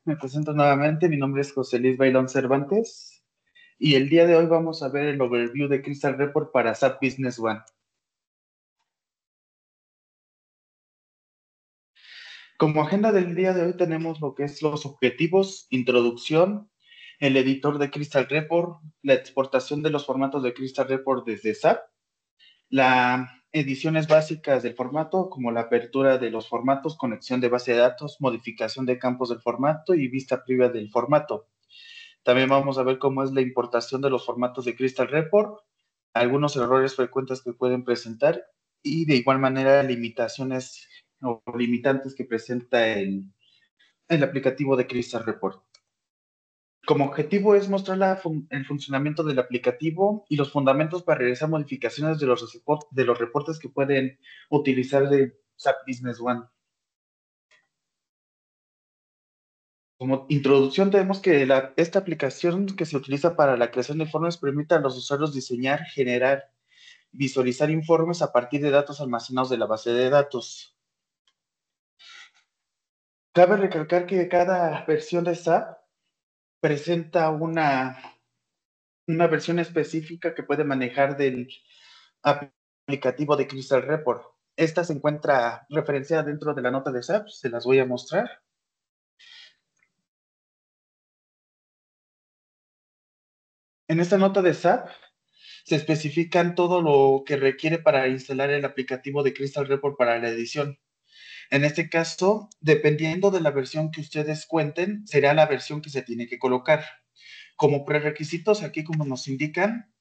Me presento nuevamente, mi nombre es José Luis Bailón Cervantes y el día de hoy vamos a ver el overview de Crystal Report para SAP Business One. Como agenda del día de hoy tenemos lo que es los objetivos, introducción, el editor de Crystal Report, la exportación de los formatos de Crystal Report desde SAP, las ediciones básicas del formato, como la apertura de los formatos, conexión de base de datos, modificación de campos del formato y vista previa del formato. También vamos a ver cómo es la importación de los formatos de Crystal Report, algunos errores frecuentes que pueden presentar y de igual manera limitaciones o limitantes que presenta el aplicativo de Crystal Report. Como objetivo es mostrar el funcionamiento del aplicativo y los fundamentos para realizar modificaciones de los reportes que pueden utilizar de SAP Business One. Como introducción, tenemos que esta aplicación que se utiliza para la creación de informes permite a los usuarios diseñar, generar, visualizar informes a partir de datos almacenados de la base de datos. Cabe recalcar que cada versión de SAP presenta una versión específica que puede manejar del aplicativo de Crystal Report. Esta se encuentra referenciada dentro de la nota de SAP, se las voy a mostrar. En esta nota de SAP se especifican todo lo que requiere para instalar el aplicativo de Crystal Report para la edición. En este caso, dependiendo de la versión que ustedes cuenten, será la versión que se tiene que colocar. Como prerequisitos, aquí como nos indican,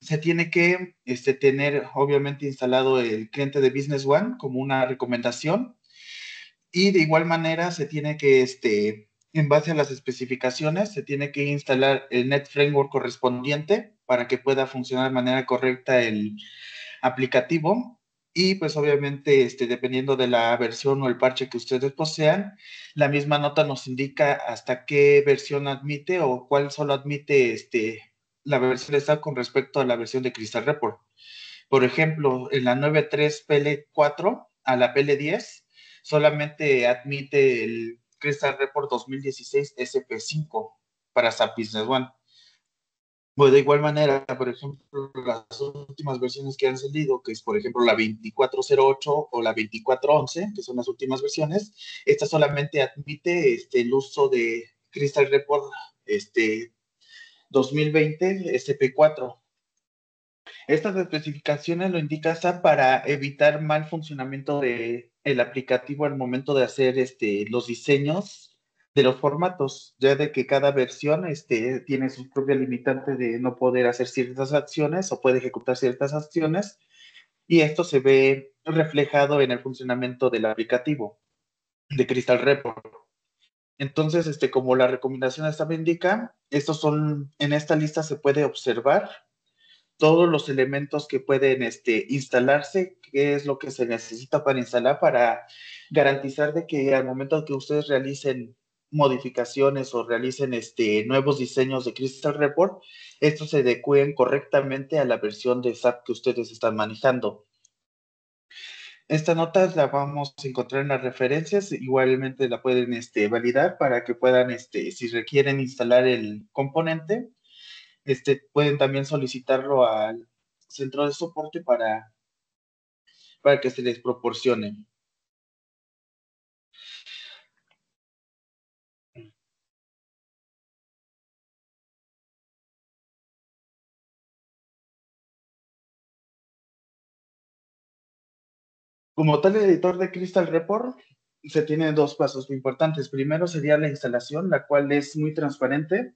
se tiene que tener obviamente instalado el cliente de Business One como una recomendación y de igual manera se tiene que, en base a las especificaciones, se tiene que instalar el Net Framework correspondiente para que pueda funcionar de manera correcta el aplicativo y pues obviamente dependiendo de la versión o el parche que ustedes posean, la misma nota nos indica hasta qué versión admite o cuál solo admite la versión de SAP con respecto a la versión de Crystal Report. Por ejemplo, en la 9.3 PL4 a la PL10 solamente admite el Crystal Report 2016 SP5 para SAP Business One. Pues de igual manera, por ejemplo, las últimas versiones que han salido, que es por ejemplo la 2408 o la 2411, que son las últimas versiones, esta solamente admite el uso de Crystal Report 2020 SP4. Estas especificaciones lo indica SAP para evitar mal funcionamiento del aplicativo al momento de hacer los diseños de los formatos, ya de que cada versión tiene su propia limitante de no poder hacer ciertas acciones o puede ejecutar ciertas acciones, y esto se ve reflejado en el funcionamiento del aplicativo de Crystal Report. Entonces, como la recomendación esta me indica, estos son, en esta lista se puede observar todos los elementos que pueden instalarse, qué es lo que se necesita para instalar para garantizar de que al momento que ustedes realicen modificaciones o realicen nuevos diseños de Crystal Report, estos se adecúen correctamente a la versión de SAP que ustedes están manejando. Esta nota la vamos a encontrar en las referencias, igualmente la pueden validar para que puedan, si requieren instalar el componente, pueden también solicitarlo al centro de soporte para que se les proporcione. Como tal, el editor de Crystal Report se tiene dos pasos importantes. Primero sería la instalación, la cual es muy transparente.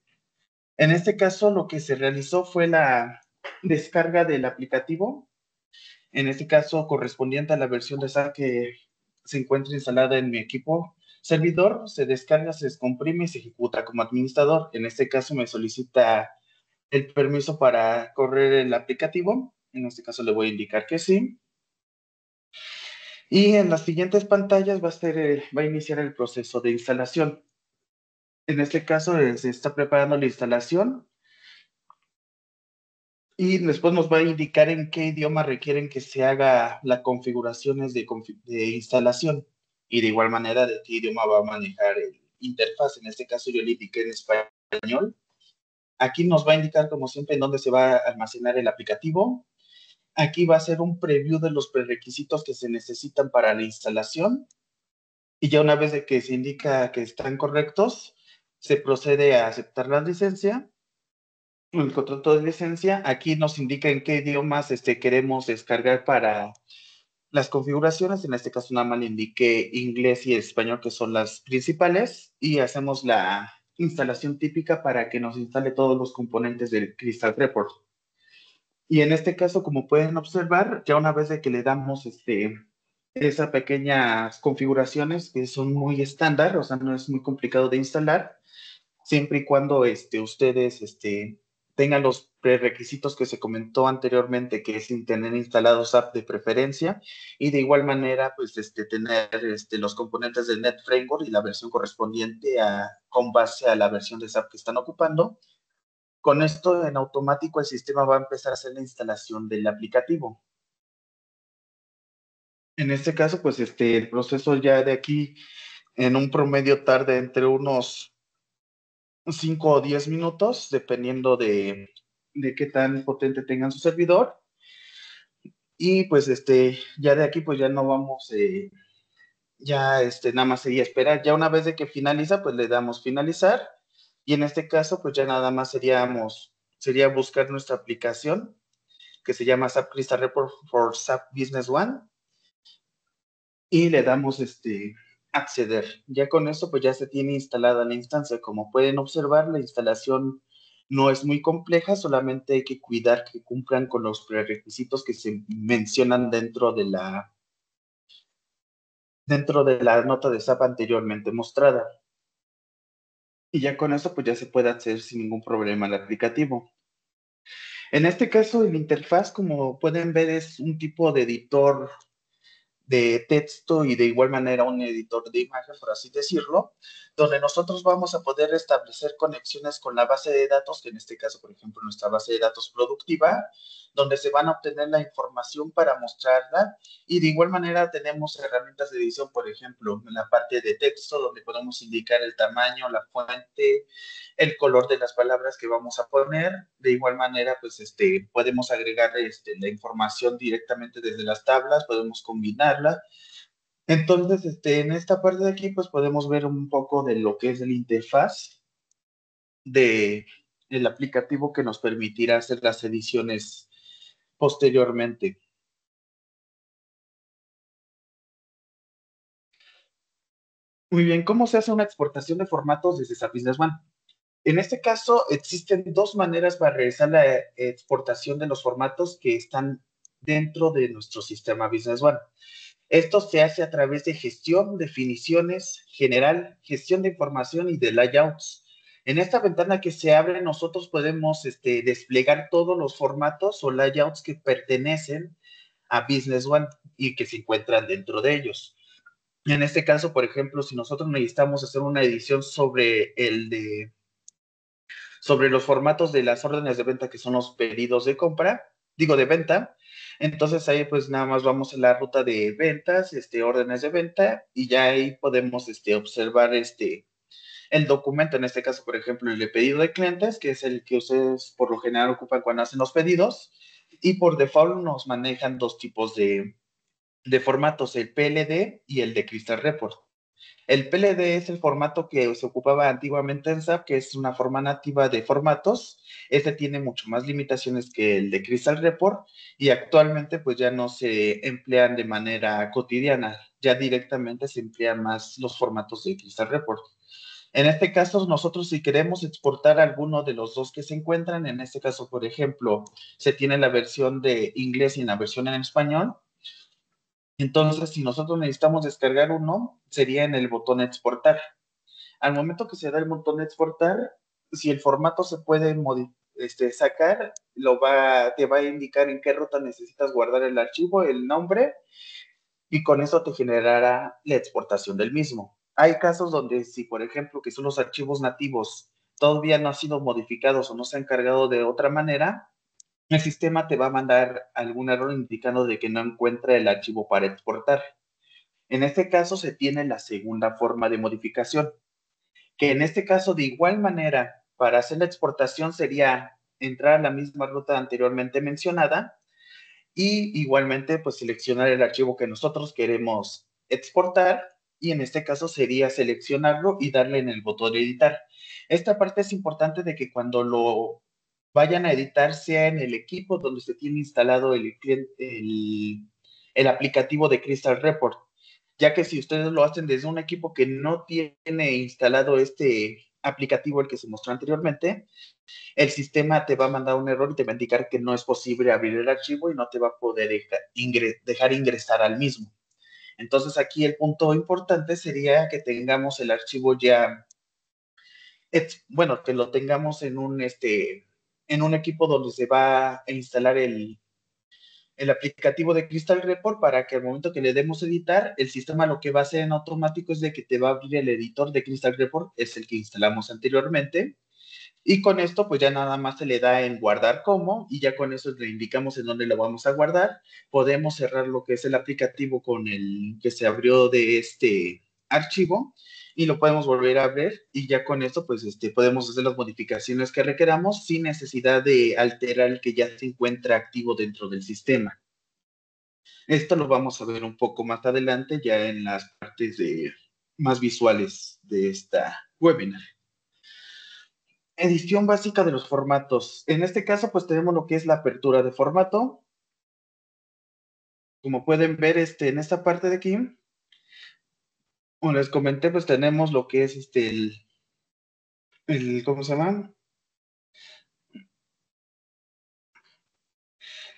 En este caso, lo que se realizó fue la descarga del aplicativo, en este caso correspondiente a la versión de SAP que se encuentra instalada en mi equipo servidor, se descarga, se descomprime y se ejecuta como administrador. En este caso me solicita el permiso para correr el aplicativo. En este caso le voy a indicar que sí. Y en las siguientes pantallas va a iniciar el proceso de instalación. En este caso se está preparando la instalación y después nos va a indicar en qué idioma requieren que se haga las configuraciones de instalación y de igual manera de qué idioma va a manejar interfaz, en este caso yo le indiqué en español. Aquí nos va a indicar, como siempre, en dónde se va a almacenar el aplicativo. Aquí va a ser un preview de los prerequisitos que se necesitan para la instalación. Y ya una vez de que se indica que están correctos, se procede a aceptar la licencia, el contrato de licencia. Aquí nos indica en qué idiomas queremos descargar para las configuraciones. En este caso nada más le indiqué inglés y español, que son las principales, y hacemos la instalación típica para que nos instale todos los componentes del Crystal Report. Y en este caso, como pueden observar, ya una vez de que le damos esas pequeñas configuraciones que son muy estándar, o sea, no es muy complicado de instalar, siempre y cuando ustedes tengan los prerequisitos que se comentó anteriormente, que es tener instalados app de preferencia, y de igual manera, pues, tener los componentes del Net Framework y la versión correspondiente con base a la versión de SAP que están ocupando. Con esto, en automático, el sistema va a empezar a hacer la instalación del aplicativo. En este caso, pues, el proceso ya de aquí, en un promedio, tarda entre unos 5 o 10 minutos, dependiendo de qué tan potente tengan su servidor. Y pues ya de aquí pues ya no vamos, ya nada más sería esperar. Ya una vez de que finaliza, pues le damos finalizar. Y en este caso, pues ya nada más sería buscar nuestra aplicación que se llama SAP Crystal Report for SAP Business One, y le damos acceder. Ya con esto pues ya se tiene instalada la instancia. Como pueden observar, la instalación no es muy compleja, solamente hay que cuidar que cumplan con los prerequisitos que se mencionan dentro de la nota de SAP anteriormente mostrada. Y ya con eso pues ya se puede acceder sin ningún problema al aplicativo. En este caso, el interfaz, como pueden ver, es un tipo de editor de texto y de igual manera un editor de imagen, por así decirlo, donde nosotros vamos a poder establecer conexiones con la base de datos, que en este caso, por ejemplo, nuestra base de datos productiva, donde se van a obtener la información para mostrarla. Y de igual manera tenemos herramientas de edición, por ejemplo, en la parte de texto, donde podemos indicar el tamaño, la fuente, el color de las palabras que vamos a poner. De igual manera, pues podemos agregar la información directamente desde las tablas, podemos combinarla. Entonces, en esta parte de aquí, pues podemos ver un poco de lo que es el interfaz de el aplicativo que nos permitirá hacer las ediciones posteriormente. Muy bien, ¿cómo se hace una exportación de formatos desde SAP Business One? En este caso, existen dos maneras para realizar la exportación de los formatos que están dentro de nuestro sistema Business One. Esto se hace a través de gestión, definiciones, general, gestión de información y de layouts. En esta ventana que se abre, nosotros podemos desplegar todos los formatos o layouts que pertenecen a Business One y que se encuentran dentro de ellos. En este caso, por ejemplo, si nosotros necesitamos hacer una edición sobre los formatos de las órdenes de venta, que son los pedidos de compra, digo de venta. Entonces ahí pues nada más vamos en la ruta de ventas, órdenes de venta, y ya ahí podemos observar el documento, en este caso, por ejemplo, el de pedido de clientes, que es el que ustedes por lo general ocupan cuando hacen los pedidos, y por default nos manejan dos tipos de formatos, el PLD y el de Crystal Report. El PLD es el formato que se ocupaba antiguamente en SAP, que es una forma nativa de formatos. Este tiene mucho más limitaciones que el de Crystal Report, y actualmente pues ya no se emplean de manera cotidiana, ya directamente se emplean más los formatos de Crystal Report. En este caso, nosotros si queremos exportar alguno de los dos que se encuentran, en este caso, por ejemplo, se tiene la versión de inglés y la versión en español. Entonces, si nosotros necesitamos descargar uno, sería en el botón exportar. Al momento que se da el botón de exportar, si el formato se puede sacar, te va a indicar en qué ruta necesitas guardar el archivo, el nombre, y con eso te generará la exportación del mismo. Hay casos donde si, por ejemplo, que son los archivos nativos, todavía no han sido modificados o no se han cargado de otra manera, el sistema te va a mandar algún error indicando de que no encuentra el archivo para exportar. En este caso se tiene la segunda forma de modificación. que en este caso de igual manera para hacer la exportación sería entrar a la misma ruta anteriormente mencionada y igualmente pues seleccionar el archivo que nosotros queremos exportar y en este caso sería seleccionarlo y darle en el botón de editar. Esta parte es importante de que cuando lo vayan a editar sea en el equipo donde se tiene instalado el aplicativo de Crystal Report, ya que si ustedes lo hacen desde un equipo que no tiene instalado este aplicativo, el que se mostró anteriormente, el sistema te va a mandar un error y te va a indicar que no es posible abrir el archivo y no te va a poder dejar ingresar al mismo. Entonces aquí el punto importante sería que tengamos el archivo ya, bueno, que lo tengamos en un equipo donde se va a instalar el aplicativo de Crystal Report para que al momento que le demos editar, el sistema lo que va a hacer en automático es de que te va a abrir el editor de Crystal Report, es el que instalamos anteriormente, y con esto, pues ya nada más se le da en guardar como, y ya con eso le indicamos en dónde lo vamos a guardar. Podemos cerrar lo que es el aplicativo con el que se abrió de este archivo y lo podemos volver a abrir y ya con esto, pues podemos hacer las modificaciones que requeramos sin necesidad de alterar el que ya se encuentra activo dentro del sistema. Esto lo vamos a ver un poco más adelante, ya en las partes más visuales de esta webinar. Edición básica de los formatos. En este caso, pues tenemos lo que es la apertura de formato. Como pueden ver en esta parte de aquí, como les comenté, pues tenemos lo que es ¿cómo se llama?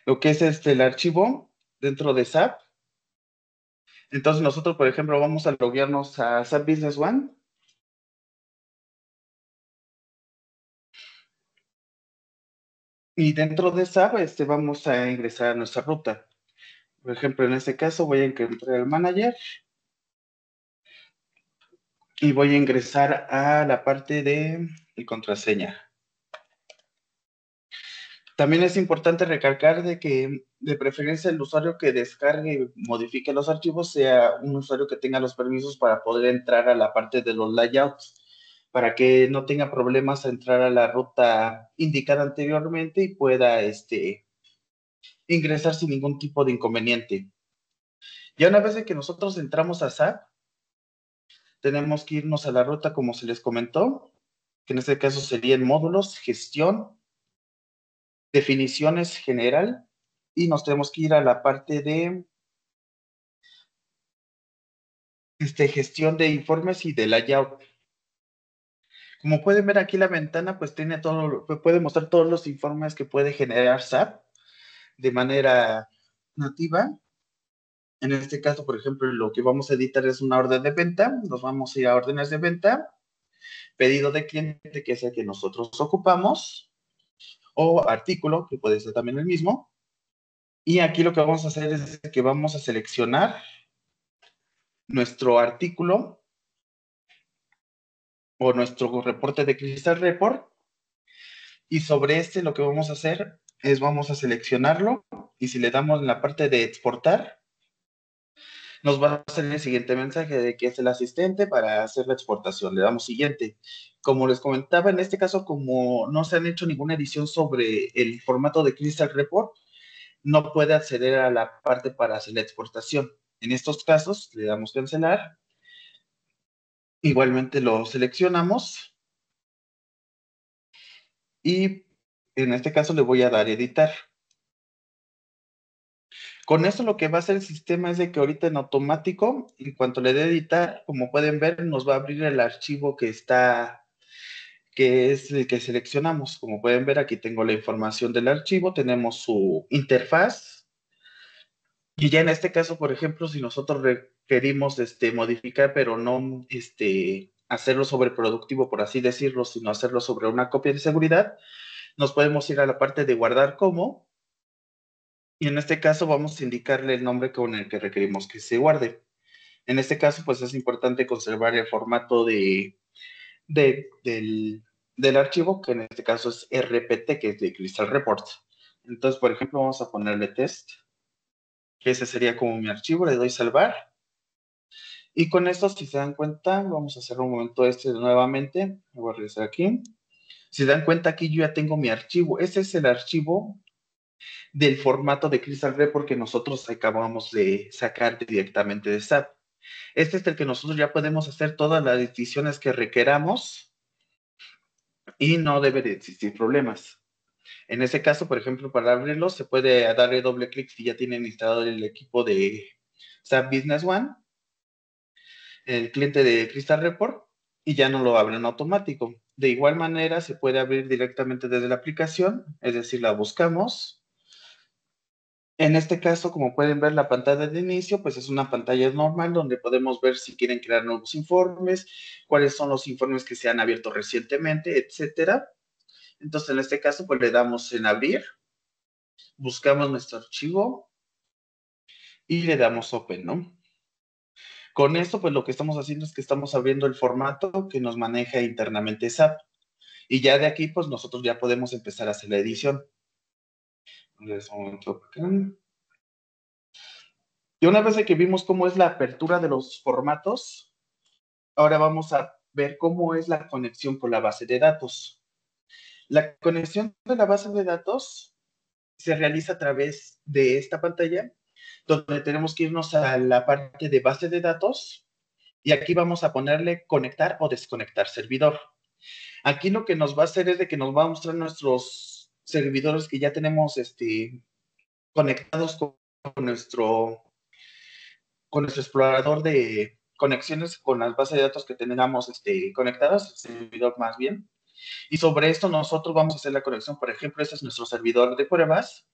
Lo que es el archivo dentro de SAP. Entonces nosotros, por ejemplo, vamos a loguearnos a SAP Business One. Y dentro de SAP vamos a ingresar a nuestra ruta. Por ejemplo, en este caso voy a entrar al manager y voy a ingresar a la parte de contraseña. También es importante recalcar de que de preferencia el usuario que descargue y modifique los archivos sea un usuario que tenga los permisos para poder entrar a la parte de los layouts, para que no tenga problemas a entrar a la ruta indicada anteriormente y pueda ingresar sin ningún tipo de inconveniente. Ya una vez que nosotros entramos a SAP, tenemos que irnos a la ruta como se les comentó, que en este caso serían módulos, gestión, definiciones general, y nos tenemos que ir a la parte de gestión de informes y de layout. Como pueden ver aquí la ventana, pues tiene todo, puede mostrar todos los informes que puede generar SAP de manera nativa. En este caso, por ejemplo, lo que vamos a editar es una orden de venta. Nos vamos a ir a órdenes de venta, pedido de cliente, que es el que nosotros ocupamos, o artículo, que puede ser también el mismo. Y aquí lo que vamos a hacer es que vamos a seleccionar nuestro artículo o nuestro reporte de Crystal Report. Y sobre lo que vamos a hacer es vamos a seleccionarlo y si le damos en la parte de exportar, nos va a hacer el siguiente mensaje de que es el asistente para hacer la exportación. Le damos siguiente. Como les comentaba, en este caso, como no se han hecho ninguna edición sobre el formato de Crystal Report, no puede acceder a la parte para hacer la exportación. En estos casos, le damos cancelar. Igualmente lo seleccionamos y en este caso le voy a dar editar. Con eso lo que va a hacer el sistema es de que ahorita en automático, en cuanto le dé editar, como pueden ver, nos va a abrir el archivo que es el que seleccionamos. Como pueden ver, aquí tengo la información del archivo, tenemos su interfaz. Y ya en este caso, por ejemplo, si nosotros requerimos modificar, pero no hacerlo sobreproductivo, por así decirlo, sino hacerlo sobre una copia de seguridad, nos podemos ir a la parte de guardar como, y en este caso vamos a indicarle el nombre con el que requerimos que se guarde. En este caso, pues es importante conservar el formato de- del, del archivo, que en este caso es RPT, que es de Crystal Report. Entonces, por ejemplo, vamos a ponerle test, que ese sería como mi archivo, le doy salvar Y con esto, si se dan cuenta, vamos a hacer un momento nuevamente. Voy a regresar aquí. Si se dan cuenta, aquí yo ya tengo mi archivo. Este es el archivo del formato de Crystal Report que nosotros acabamos de sacar directamente de SAP. Este es el que nosotros ya podemos hacer todas las decisiones que requeramos y no debe de existir problemas. En ese caso, por ejemplo, para abrirlo, se puede darle doble clic si ya tienen instalado el equipo de SAP Business One, el cliente de Crystal Report, y ya no lo abren automático. De igual manera, se puede abrir directamente desde la aplicación, es decir, la buscamos. En este caso, como pueden ver, la pantalla de inicio, pues es una pantalla normal donde podemos ver si quieren crear nuevos informes, cuáles son los informes que se han abierto recientemente, etcétera. Entonces, en este caso, pues le damos en abrir, buscamos nuestro archivo y le damos open, ¿no? Con esto, pues lo que estamos haciendo es que estamos abriendo el formato que nos maneja internamente SAP. Y ya de aquí, pues nosotros ya podemos empezar a hacer la edición. Y una vez que vimos cómo es la apertura de los formatos, ahora vamos a ver cómo es la conexión con la base de datos. La conexión de la base de datos se realiza a través de esta pantalla, donde tenemos que irnos a la parte de base de datos y aquí vamos a ponerle conectar o desconectar servidor. Aquí lo que nos va a hacer es de que nos va a mostrar nuestros servidores que ya tenemos conectados nuestro, con nuestro explorador de conexiones con las bases de datos que tengamos conectadas, el servidor más bien. Y sobre esto nosotros vamos a hacer la conexión. Por ejemplo, este es nuestro servidor de pruebas.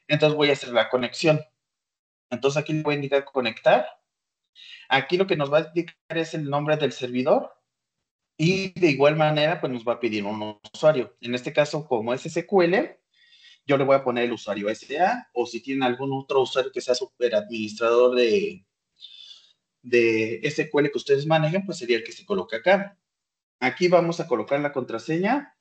Entonces voy a hacer la conexión. Entonces aquí le voy a indicar conectar. Aquí lo que nos va a indicar es el nombre del servidor. Y de igual manera, pues nos va a pedir un usuario. En este caso, como es SQL, yo le voy a poner el usuario SA, o si tienen algún otro usuario que sea super administrador de SQL que ustedes manejen, pues sería el que se coloca acá. Aquí vamos a colocar la contraseña.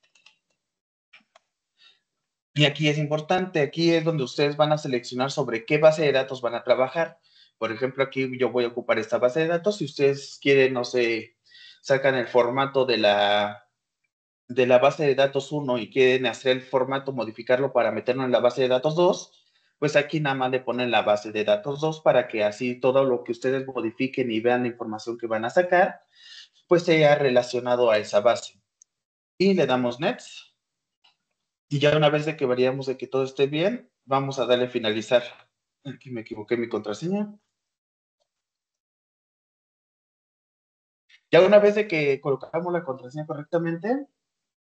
Y aquí es importante, aquí es donde ustedes van a seleccionar sobre qué base de datos van a trabajar. Por ejemplo, aquí yo voy a ocupar esta base de datos. Si ustedes quieren, no sé, sacan el formato de la base de datos 1 y quieren hacer el formato, modificarlo para meterlo en la base de datos 2, pues aquí nada más le ponen la base de datos 2 para que así todo lo que ustedes modifiquen y vean la información que van a sacar, pues sea relacionado a esa base. Y le damos Next. Y ya una vez de que veríamos de que todo esté bien, vamos a darle finalizar. Aquí me equivoqué en mi contraseña. Ya una vez de que colocamos la contraseña correctamente,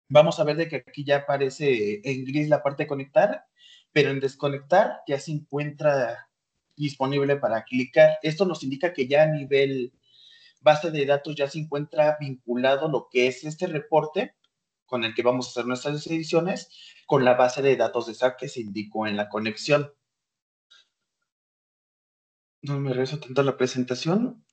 vamos a ver de que aquí ya aparece en gris la parte de conectar, pero en desconectar ya se encuentra disponible para clicar. Esto nos indica que ya a nivel base de datos ya se encuentra vinculado lo que es este reporte con el que vamos a hacer nuestras ediciones con la base de datos de SAP que se indicó en la conexión. No me regreso tanto a la presentación.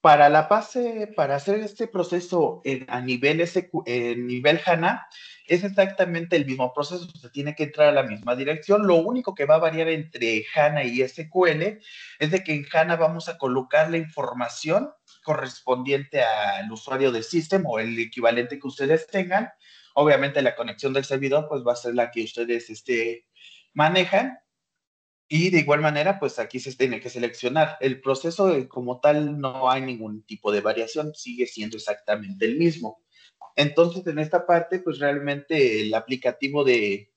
Para la base, para hacer este proceso a nivel, nivel HANA, es exactamente el mismo proceso, se tiene que entrar a la misma dirección. Lo único que va a variar entre HANA y SQL es de que en HANA vamos a colocar la información correspondiente al usuario del sistema o el equivalente que ustedes tengan. Obviamente la conexión del servidor pues va a ser la que ustedes manejan. Y de igual manera, pues aquí se tiene que seleccionar. El proceso como tal no hay ningún tipo de variación, sigue siendo exactamente el mismo. Entonces, en esta parte, pues realmente el aplicativo de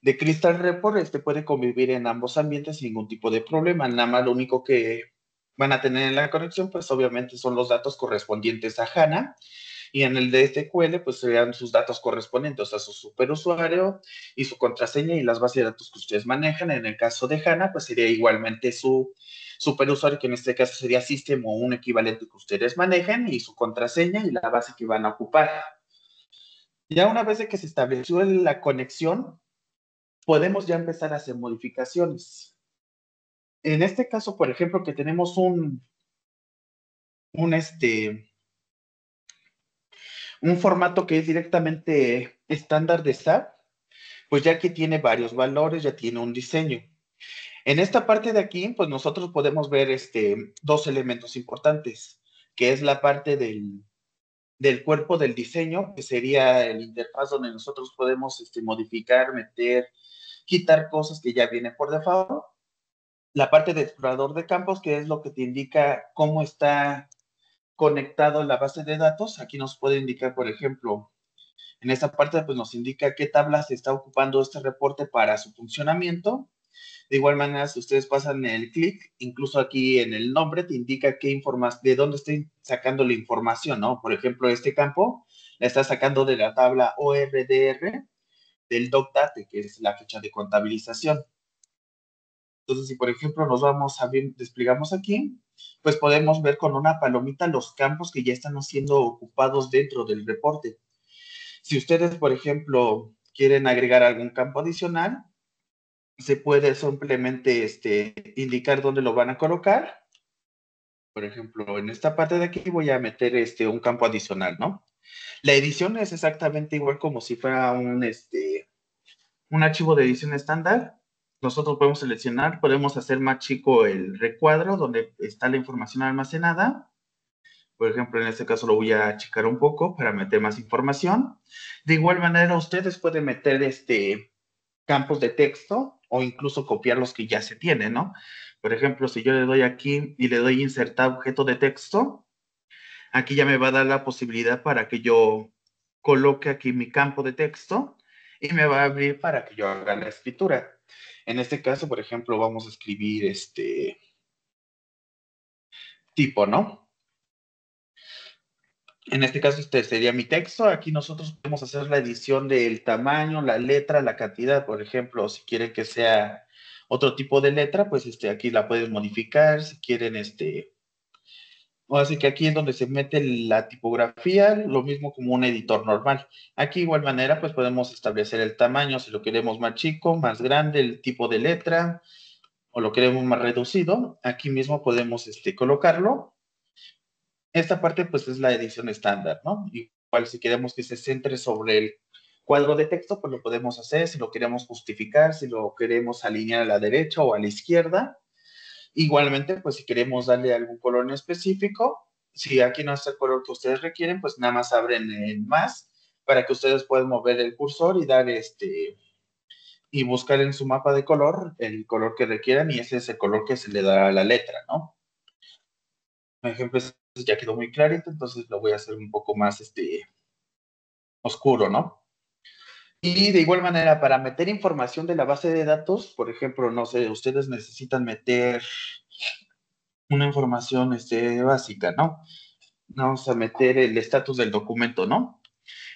Crystal Report puede convivir en ambos ambientes sin ningún tipo de problema. Nada más lo único que van a tener en la conexión, pues obviamente son los datos correspondientes a HANA y en el de SQL, pues serían sus datos correspondientes, o sea, su superusuario y su contraseña y las bases de datos que ustedes manejan. En el caso de HANA, pues sería igualmente su superusuario, que en este caso sería System o un equivalente que ustedes manejen, y su contraseña y la base que van a ocupar. Ya una vez de que se estableció la conexión, podemos ya empezar a hacer modificaciones. En este caso, por ejemplo, que tenemos un, un formato que es directamente estándar de SAP, pues ya que tiene varios valores, ya tiene un diseño. En esta parte de aquí, pues nosotros podemos ver dos elementos importantes, que es la parte del cuerpo del diseño, que sería el interfaz donde nosotros podemos modificar, meter, quitar cosas que ya vienen por default. La parte de explorador de campos, que es lo que te indica cómo está conectado la base de datos. Aquí nos puede indicar, por ejemplo, en esta parte pues nos indica qué tabla se está ocupando este reporte para su funcionamiento. De igual manera, si ustedes pasan el clic, incluso aquí en el nombre te indica qué de dónde estoy sacando la información, ¿no? Por ejemplo, este campo la está sacando de la tabla ORDR del DocDate, que es la fecha de contabilización. Entonces, si por ejemplo nos vamos a ver, desplegamos aquí, pues podemos ver con una palomita los campos que ya están siendo ocupados dentro del reporte. Si ustedes, por ejemplo, quieren agregar algún campo adicional, se puede simplemente indicar dónde lo van a colocar. Por ejemplo, en esta parte de aquí voy a meter un campo adicional, ¿no? La edición es exactamente igual como si fuera un archivo de edición estándar. Nosotros podemos seleccionar, podemos hacer más chico el recuadro donde está la información almacenada. Por ejemplo, en este caso lo voy a achicar un poco para meter más información. De igual manera, ustedes pueden meter campos de texto o incluso copiar los que ya se tienen, ¿no? Por ejemplo, si yo le doy aquí y le doy insertar objeto de texto, aquí ya me va a dar la posibilidad para que yo coloque aquí mi campo de texto y me va a abrir para que yo haga la escritura. En este caso, por ejemplo, vamos a escribir tipo, ¿no? En este caso, este sería mi texto. Aquí nosotros podemos hacer la edición del tamaño, la letra, la cantidad. Por ejemplo, si quieren que sea otro tipo de letra, pues aquí la pueden modificar. Si quieren, o así que aquí es donde se mete la tipografía, lo mismo como un editor normal. Aquí, igual manera, pues podemos establecer el tamaño, si lo queremos más chico, más grande, el tipo de letra, o lo queremos más reducido. Aquí mismo podemos colocarlo. Esta parte pues es la edición estándar, ¿no? Igual si queremos que se centre sobre el cuadro de texto, pues lo podemos hacer, si lo queremos justificar, si lo queremos alinear a la derecha o a la izquierda. Igualmente, pues si queremos darle algún color en específico, si aquí no está el color que ustedes requieren, pues nada más abren el más para que ustedes puedan mover el cursor y dar y buscar en su mapa de color el color que requieran y ese es el color que se le da a la letra, ¿no? Por ejemplo, ya quedó muy clarito, entonces lo voy a hacer un poco más oscuro, ¿no? Y de igual manera, para meter información de la base de datos, por ejemplo, no sé, ustedes necesitan meter una información básica, ¿no? Vamos a meter el estatus del documento, ¿no?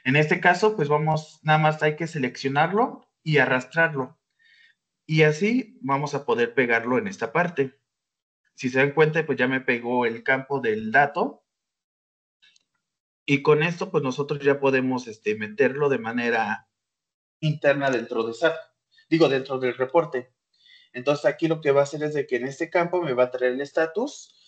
En este caso, pues vamos, nada más hay que seleccionarlo y arrastrarlo. Y así vamos a poder pegarlo en esta parte. Si se dan cuenta, pues ya me pegó el campo del dato. Y con esto, pues nosotros ya podemos meterlo de manera interna dentro de SAP. Digo, dentro del reporte. Entonces aquí lo que va a hacer es de que en este campo me va a traer el estatus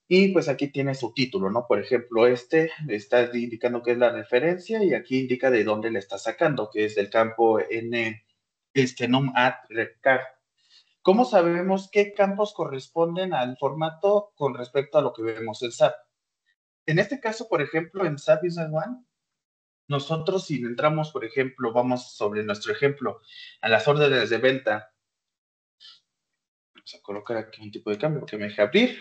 y pues aquí tiene su título, ¿no? Por ejemplo, está indicando que es la referencia y aquí indica de dónde le está sacando, que es del campo N, num at recar. ¿Cómo sabemos qué campos corresponden al formato con respecto a lo que vemos en SAP? En este caso, por ejemplo, en SAP Business One, nosotros si entramos, por ejemplo, vamos sobre nuestro ejemplo, a las órdenes de venta, vamos a colocar aquí un tipo de cambio que me deje abrir.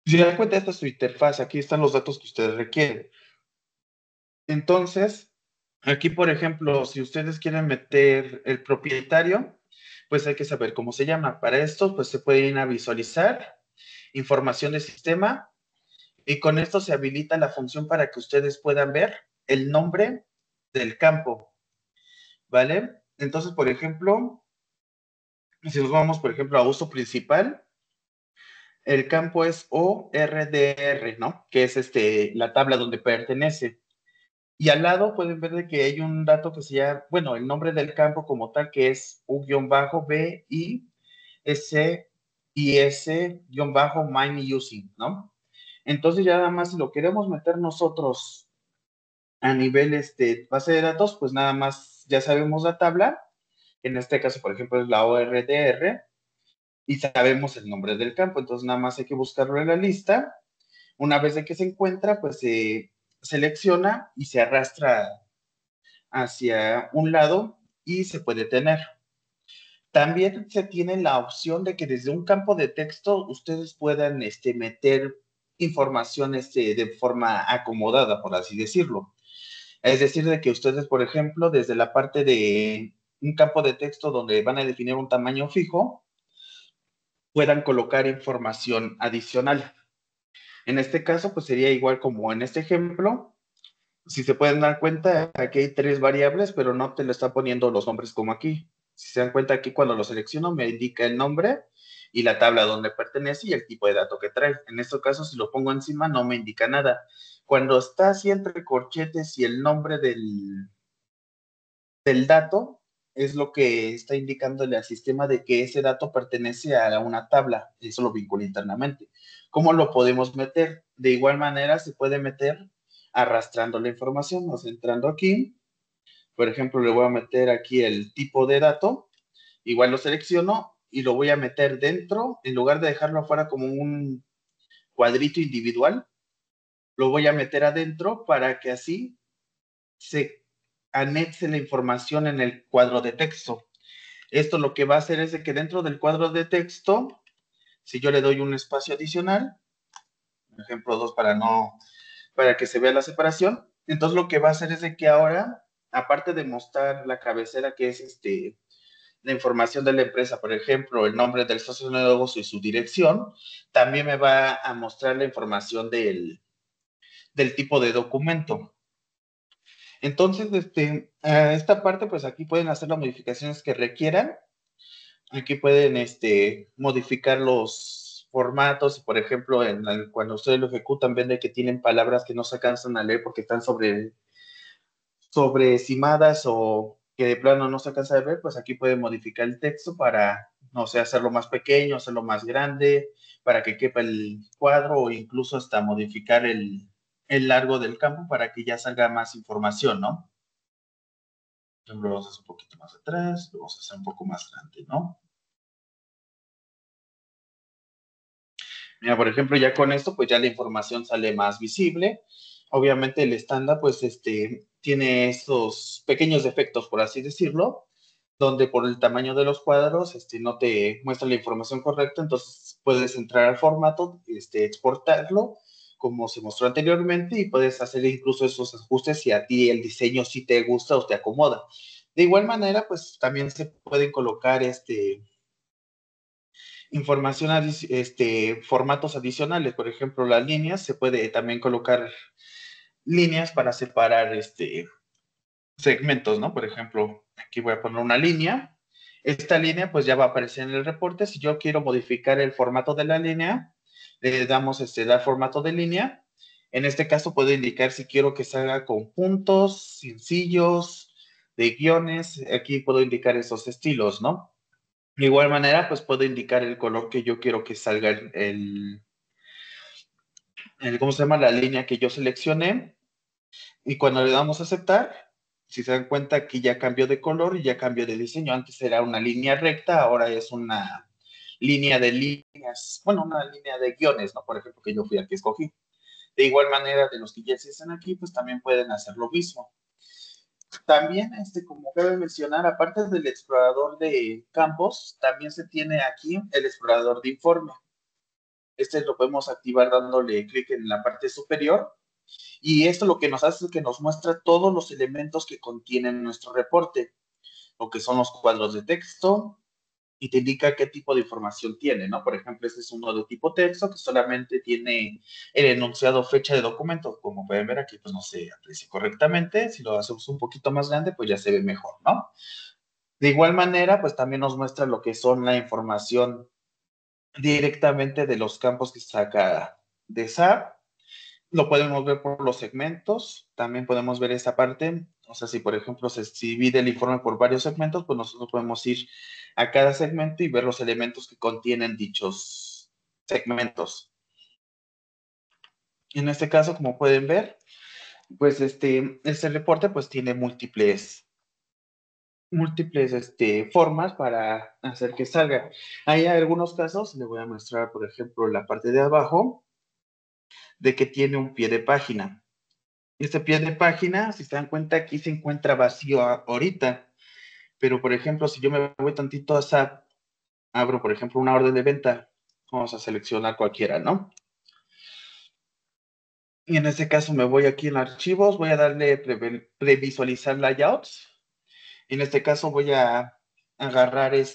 Si se dan cuenta, esta es su interfaz, aquí están los datos que ustedes requieren. Entonces, aquí, por ejemplo, si ustedes quieren meter el propietario, pues hay que saber cómo se llama. Para esto, pues se puede ir a visualizar, información de sistema, y con esto se habilita la función para que ustedes puedan ver el nombre del campo, ¿vale? Entonces, por ejemplo, si nos vamos, por ejemplo, a uso principal, el campo es ORDR, ¿no? Que es la tabla donde pertenece. Y al lado pueden ver de que hay un dato que se llama, bueno, el nombre del campo como tal, que es U-B I S I S-mine using, ¿no? Entonces ya nada más si lo queremos meter nosotros a nivel base de datos, pues nada más ya sabemos la tabla En este caso, por ejemplo, es la ORDR y sabemos el nombre del campo. Entonces, nada más hay que buscarlo en la lista. Una vez de que se encuentra, pues se selecciona y se arrastra hacia un lado y se puede tener. También se tiene la opción de que desde un campo de texto ustedes puedan meter información de forma acomodada, por así decirlo. Es decir, de que ustedes, por ejemplo, desde la parte de un campo de texto donde van a definir un tamaño fijo, puedan colocar información adicional. En este caso, pues sería igual como en este ejemplo. Si se pueden dar cuenta, aquí hay tres variables, pero no te lo está poniendo los nombres como aquí. Si se dan cuenta, aquí cuando lo selecciono me indica el nombre y la tabla donde pertenece y el tipo de dato que trae. En este caso, si lo pongo encima, no me indica nada. Cuando está así entre corchetes y el nombre del dato, es lo que está indicándole al sistema de que ese dato pertenece a una tabla. Eso lo vincula internamente. ¿Cómo lo podemos meter? De igual manera, se puede meter arrastrando la información, o sea, entrando aquí. Por ejemplo, le voy a meter aquí el tipo de dato. Igual lo selecciono y lo voy a meter dentro. En lugar de dejarlo afuera como un cuadrito individual, lo voy a meter adentro para que así se anexe la información en el cuadro de texto. Esto lo que va a hacer es de que dentro del cuadro de texto, si yo le doy un espacio adicional, por ejemplo 2 para que se vea la separación, entonces lo que va a hacer es de que ahora, aparte de mostrar la cabecera que es la información de la empresa, por ejemplo, el nombre del socio de negocio y su dirección, también me va a mostrar la información del tipo de documento. Entonces, esta parte, pues aquí pueden hacer las modificaciones que requieran. Aquí pueden modificar los formatos. Por ejemplo, cuando ustedes lo ejecutan, ven de que tienen palabras que no se alcanzan a leer porque están sobreestimadas o que de plano no se alcanza a ver, pues aquí pueden modificar el texto para, no sé, hacerlo más pequeño, hacerlo más grande, para que quepa el cuadro o incluso hasta modificar el largo del campo para que ya salga más información, ¿no? Por ejemplo, lo vamos a hacer un poquito más atrás, lo vamos a hacer un poco más grande, ¿no? Mira, por ejemplo, ya con esto, pues ya la información sale más visible. Obviamente el estándar, pues, tiene estos pequeños defectos, por así decirlo, donde por el tamaño de los cuadros, no te muestra la información correcta, entonces puedes entrar al formato, exportarlo, como se mostró anteriormente, y puedes hacer incluso esos ajustes si a ti el diseño sí te gusta o te acomoda. De igual manera, pues también se pueden colocar información, formatos adicionales. Por ejemplo, las líneas, se puede también colocar líneas para separar segmentos, ¿no? Por ejemplo, aquí voy a poner una línea. Esta línea pues ya va a aparecer en el reporte. Si yo quiero modificar el formato de la línea, le damos dar formato de línea. En este caso puedo indicar si quiero que salga con puntos, sencillos, de guiones. Aquí puedo indicar esos estilos, ¿no? De igual manera, pues puedo indicar el color que yo quiero que salga ¿cómo se llama? La línea que yo seleccioné. Y cuando le damos a aceptar, si se dan cuenta, aquí ya cambió de color y ya cambió de diseño. Antes era una línea recta, ahora es una línea de líneas, bueno, una línea de guiones, ¿no? Por ejemplo, que yo fui al que escogí. De igual manera, de los que ya están aquí, pues también pueden hacer lo mismo. También, como cabe mencionar, aparte del explorador de campos, también se tiene aquí el explorador de informe. Lo podemos activar dándole clic en la parte superior y esto lo que nos hace es que nos muestra todos los elementos que contienen nuestro reporte, lo que son los cuadros de texto y te indica qué tipo de información tiene, ¿no? Por ejemplo, este es uno de tipo texto que solamente tiene el enunciado fecha de documento. Como pueden ver aquí, pues no se aprecia correctamente. Si lo hacemos un poquito más grande, pues ya se ve mejor, ¿no? De igual manera, pues también nos muestra lo que son la información directamente de los campos que saca de SAP. Lo podemos ver por los segmentos, también podemos ver esta parte, o sea, si por ejemplo se divide el informe por varios segmentos, pues nosotros podemos ir a cada segmento y ver los elementos que contienen dichos segmentos. En este caso, como pueden ver, pues este reporte pues tiene múltiples múltiples formas para hacer que salga. Hay algunos casos, le voy a mostrar, por ejemplo, la parte de abajo, de que tiene un pie de página. Este pie de página, si se dan cuenta, aquí se encuentra vacío ahorita. Pero, por ejemplo, si yo me voy tantito a SAP, abro, por ejemplo, una orden de venta, vamos a seleccionar cualquiera, ¿no? Y en este caso me voy aquí en archivos, voy a darle previsualizar layouts. Y en este caso voy a agarrar el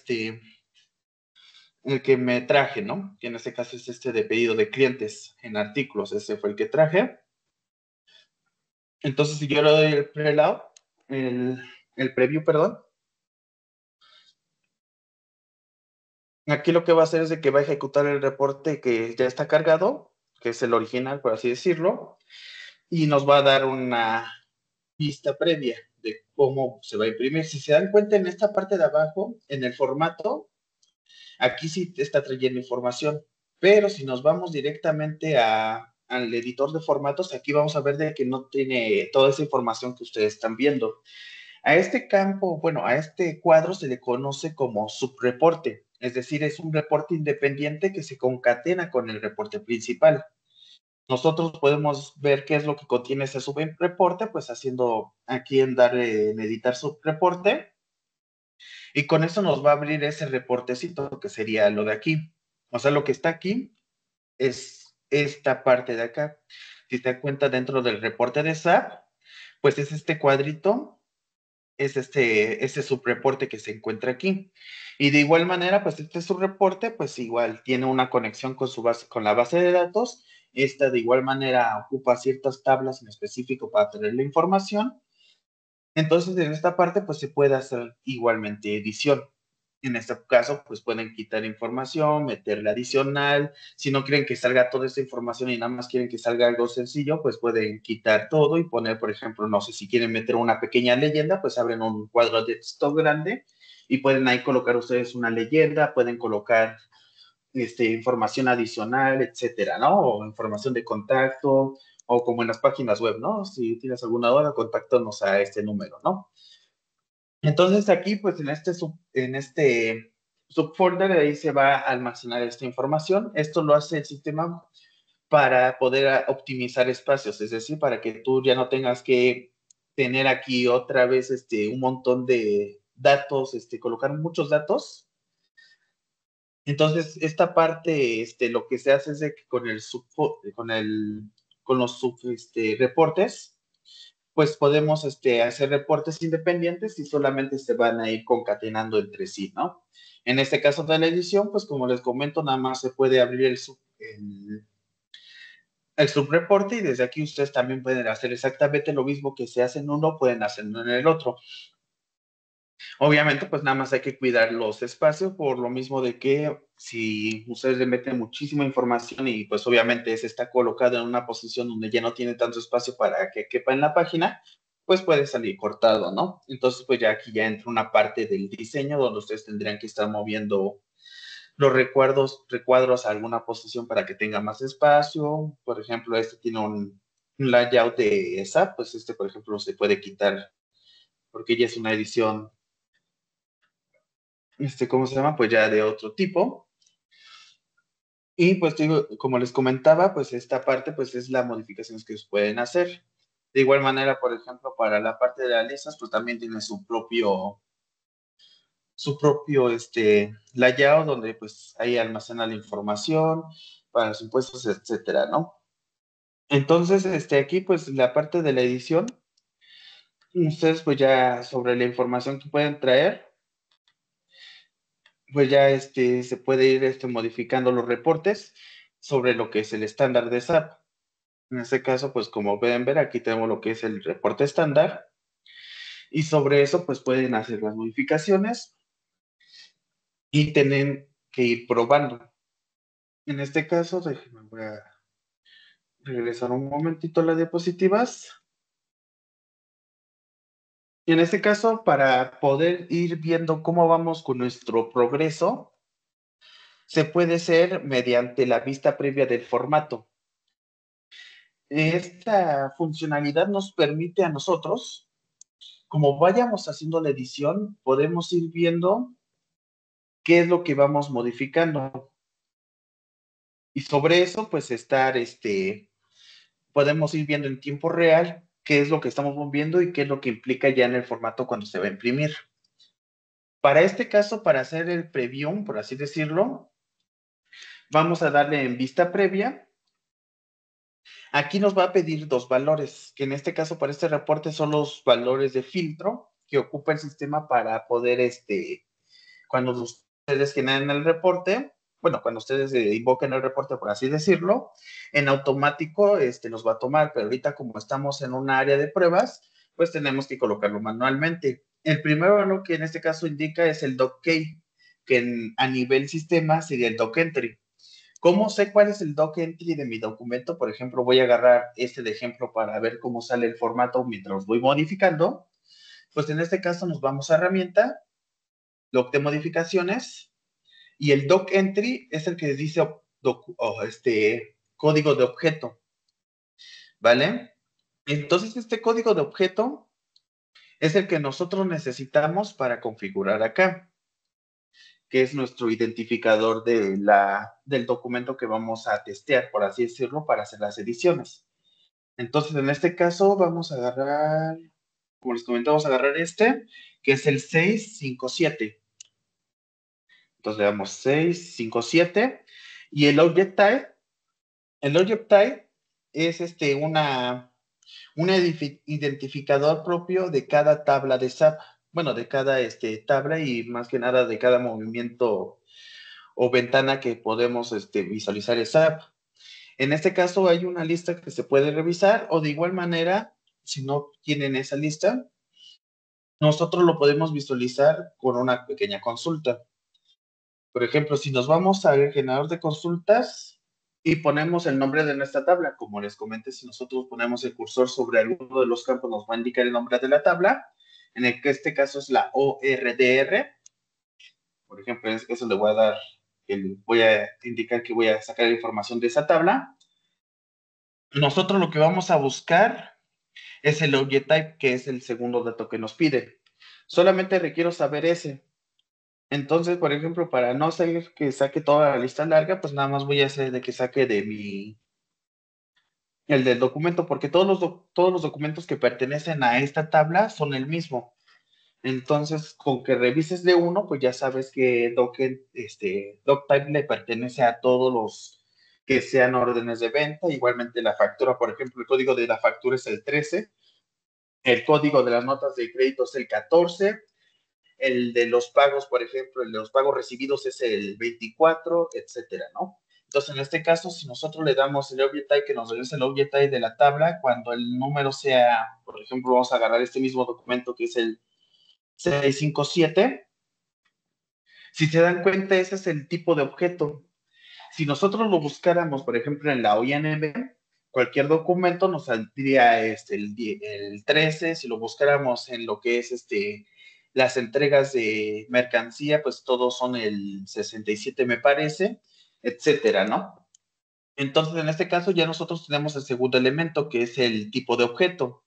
que me traje, ¿no? Que en este caso es de pedido de clientes en artículos. Ese fue el que traje. Entonces, si yo le doy el preload, el preview, perdón, aquí lo que va a hacer es de que va a ejecutar el reporte que ya está cargado, que es el original, por así decirlo, y nos va a dar una vista previa de cómo se va a imprimir. Si se dan cuenta en esta parte de abajo, en el formato, aquí sí te está trayendo información, pero si nos vamos directamente al editor de formatos, aquí vamos a ver de que no tiene toda esa información que ustedes están viendo. A este campo, bueno, a este cuadro se le conoce como subreporte, es decir, es un reporte independiente que se concatena con el reporte principal. Nosotros podemos ver qué es lo que contiene ese subreporte, pues haciendo aquí en editar subreporte, y con eso nos va a abrir ese reportecito que sería lo de aquí. O sea, lo que está aquí es esta parte de acá. Si te das cuenta dentro del reporte de SAP, pues es este cuadrito, es este subreporte que se encuentra aquí. Y de igual manera, pues este subreporte, pues igual tiene una conexión con su base, con la base de datos. Esta de igual manera ocupa ciertas tablas en específico para tener la información. Entonces, en esta parte, pues se puede hacer igualmente edición. En este caso, pues pueden quitar información, meterle adicional. Si no quieren que salga toda esta información y nada más quieren que salga algo sencillo, pues pueden quitar todo y poner, por ejemplo, no sé si quieren meter una pequeña leyenda, pues abren un cuadro de texto grande y pueden ahí colocar ustedes una leyenda, pueden colocar información adicional, etcétera, ¿no? O información de contacto, o como en las páginas web, ¿no? Si tienes alguna duda, contáctanos a este número, ¿no? Entonces aquí, pues en este subfolder, ahí se va a almacenar esta información. Esto lo hace el sistema para poder optimizar espacios, es decir, para que tú ya no tengas que tener aquí otra vez un montón de datos, colocar muchos datos. Entonces, esta parte, lo que se hace es de que con los reportes, pues podemos hacer reportes independientes y solamente se van a ir concatenando entre sí, ¿no? En este caso de la edición, pues como les comento, nada más se puede abrir el subreporte y desde aquí ustedes también pueden hacer exactamente lo mismo que se hace en uno, pueden hacerlo en el otro. Obviamente, pues nada más hay que cuidar los espacios por lo mismo de que si ustedes le meten muchísima información y pues obviamente ese está colocado en una posición donde ya no tiene tanto espacio para que quepa en la página, pues puede salir cortado, ¿no? Entonces, pues ya aquí ya entra una parte del diseño donde ustedes tendrían que estar moviendo los recuadros a alguna posición para que tenga más espacio. Por ejemplo, este tiene un layout de SAP, pues por ejemplo, se puede quitar porque ya es una edición ¿cómo se llama? Pues ya de otro tipo. Y pues digo, como les comentaba, pues esta parte pues es las modificaciones que se pueden hacer. De igual manera, por ejemplo, para la parte de las listas, pues también tiene su propio layout donde pues ahí almacena la información para los impuestos, etcétera, ¿no? Entonces, aquí pues la parte de la edición, ustedes pues ya sobre la información que pueden traer, pues ya se puede ir modificando los reportes sobre lo que es el estándar de SAP. En este caso, pues como pueden ver, aquí tenemos lo que es el reporte estándar y sobre eso pues pueden hacer las modificaciones y tienen que ir probando. En este caso, déjenme, voy a regresar un momentito a las diapositivas. Y en este caso, para poder ir viendo cómo vamos con nuestro progreso, se puede hacer mediante la vista previa del formato. Esta funcionalidad nos permite a nosotros Como vayamos haciendo la edición, podemos ir viendo qué es lo que vamos modificando. Y sobre eso, pues podemos ir viendo en tiempo real qué es lo que estamos moviendo y qué es lo que implica ya en el formato cuando se va a imprimir. Para este caso, para hacer el preview, por así decirlo, vamos a darle en vista previa. Aquí nos va a pedir dos valores, que en este caso para este reporte son los valores de filtro que ocupa el sistema para poder, cuando ustedes generen el reporte, bueno, cuando ustedes invoquen el reporte, por así decirlo, en automático nos va a tomar, pero ahorita como estamos en un área de pruebas, pues tenemos que colocarlo manualmente. El primer valor que en este caso indica es el doc key, que a nivel sistema sería el doc entry. ¿Cómo sé cuál es el doc entry de mi documento? Por ejemplo, voy a agarrar este de ejemplo para ver cómo sale el formato mientras voy modificando. Pues en este caso nos vamos a herramienta, log de modificaciones, y el doc entry es el que dice código de objeto, ¿vale? Entonces, este código de objeto es el que nosotros necesitamos para configurar acá, que es nuestro identificador del documento que vamos a testear, por así decirlo, para hacer las ediciones. Entonces, en este caso, vamos a agarrar, como les comenté, vamos a agarrar que es el 657. Entonces, le damos 657. Y el object type es un identificador propio de cada tabla de SAP. Bueno, de cada tabla y más que nada de cada movimiento o ventana que podemos visualizar en SAP. En este caso hay una lista que se puede revisar o de igual manera, si no tienen esa lista, nosotros lo podemos visualizar con una pequeña consulta. Por ejemplo, si nos vamos al generador de consultas y ponemos el nombre de nuestra tabla, como les comenté, si nosotros ponemos el cursor sobre alguno de los campos, nos va a indicar el nombre de la tabla, en el que este caso es la ORDR. Por ejemplo, eso le voy a dar, voy a indicar que voy a sacar información de esa tabla. Nosotros lo que vamos a buscar es el object type, que es el segundo dato que nos pide. Solamente requiero saber ese. Entonces, por ejemplo, para no hacer que saque toda la lista larga, pues nada más voy a hacer de que saque el del documento, porque todos los documentos que pertenecen a esta tabla son el mismo. Entonces, con que revises de uno, pues ya sabes que doc type le pertenece a todos los que sean órdenes de venta. Igualmente la factura, por ejemplo, el código de la factura es el 13, el código de las notas de crédito es el 14, el de los pagos, por ejemplo, el de los pagos recibidos es el 24, etcétera, ¿no? Entonces, en este caso, si nosotros le damos el object type que nos regrese el object type de la tabla, cuando el número sea, por ejemplo, vamos a agarrar este mismo documento que es el 657, si se dan cuenta, ese es el tipo de objeto. Si nosotros lo buscáramos, por ejemplo, en la OINB, cualquier documento nos saldría el 13. Si lo buscáramos en lo que es las entregas de mercancía, pues todos son el 67, me parece, etcétera, ¿no? Entonces, en este caso, ya nosotros tenemos el segundo elemento, que es el tipo de objeto.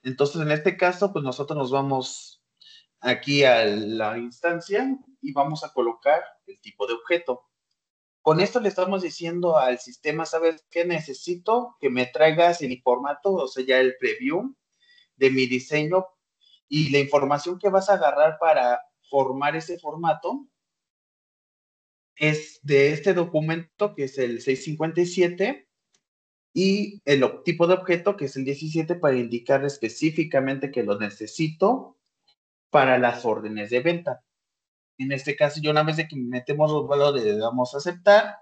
Entonces, en este caso, pues nosotros nos vamos aquí a la instancia y vamos a colocar el tipo de objeto. Con esto le estamos diciendo al sistema, ¿sabes qué? Necesito que me traigas el formato, o sea, ya el preview de mi diseño y la información que vas a agarrar para formar ese formato es de este documento que es el 657 y el tipo de objeto que es el 17 para indicar específicamente que lo necesito para las órdenes de venta. En este caso, yo una vez de que metemos los valores, le damos a aceptar.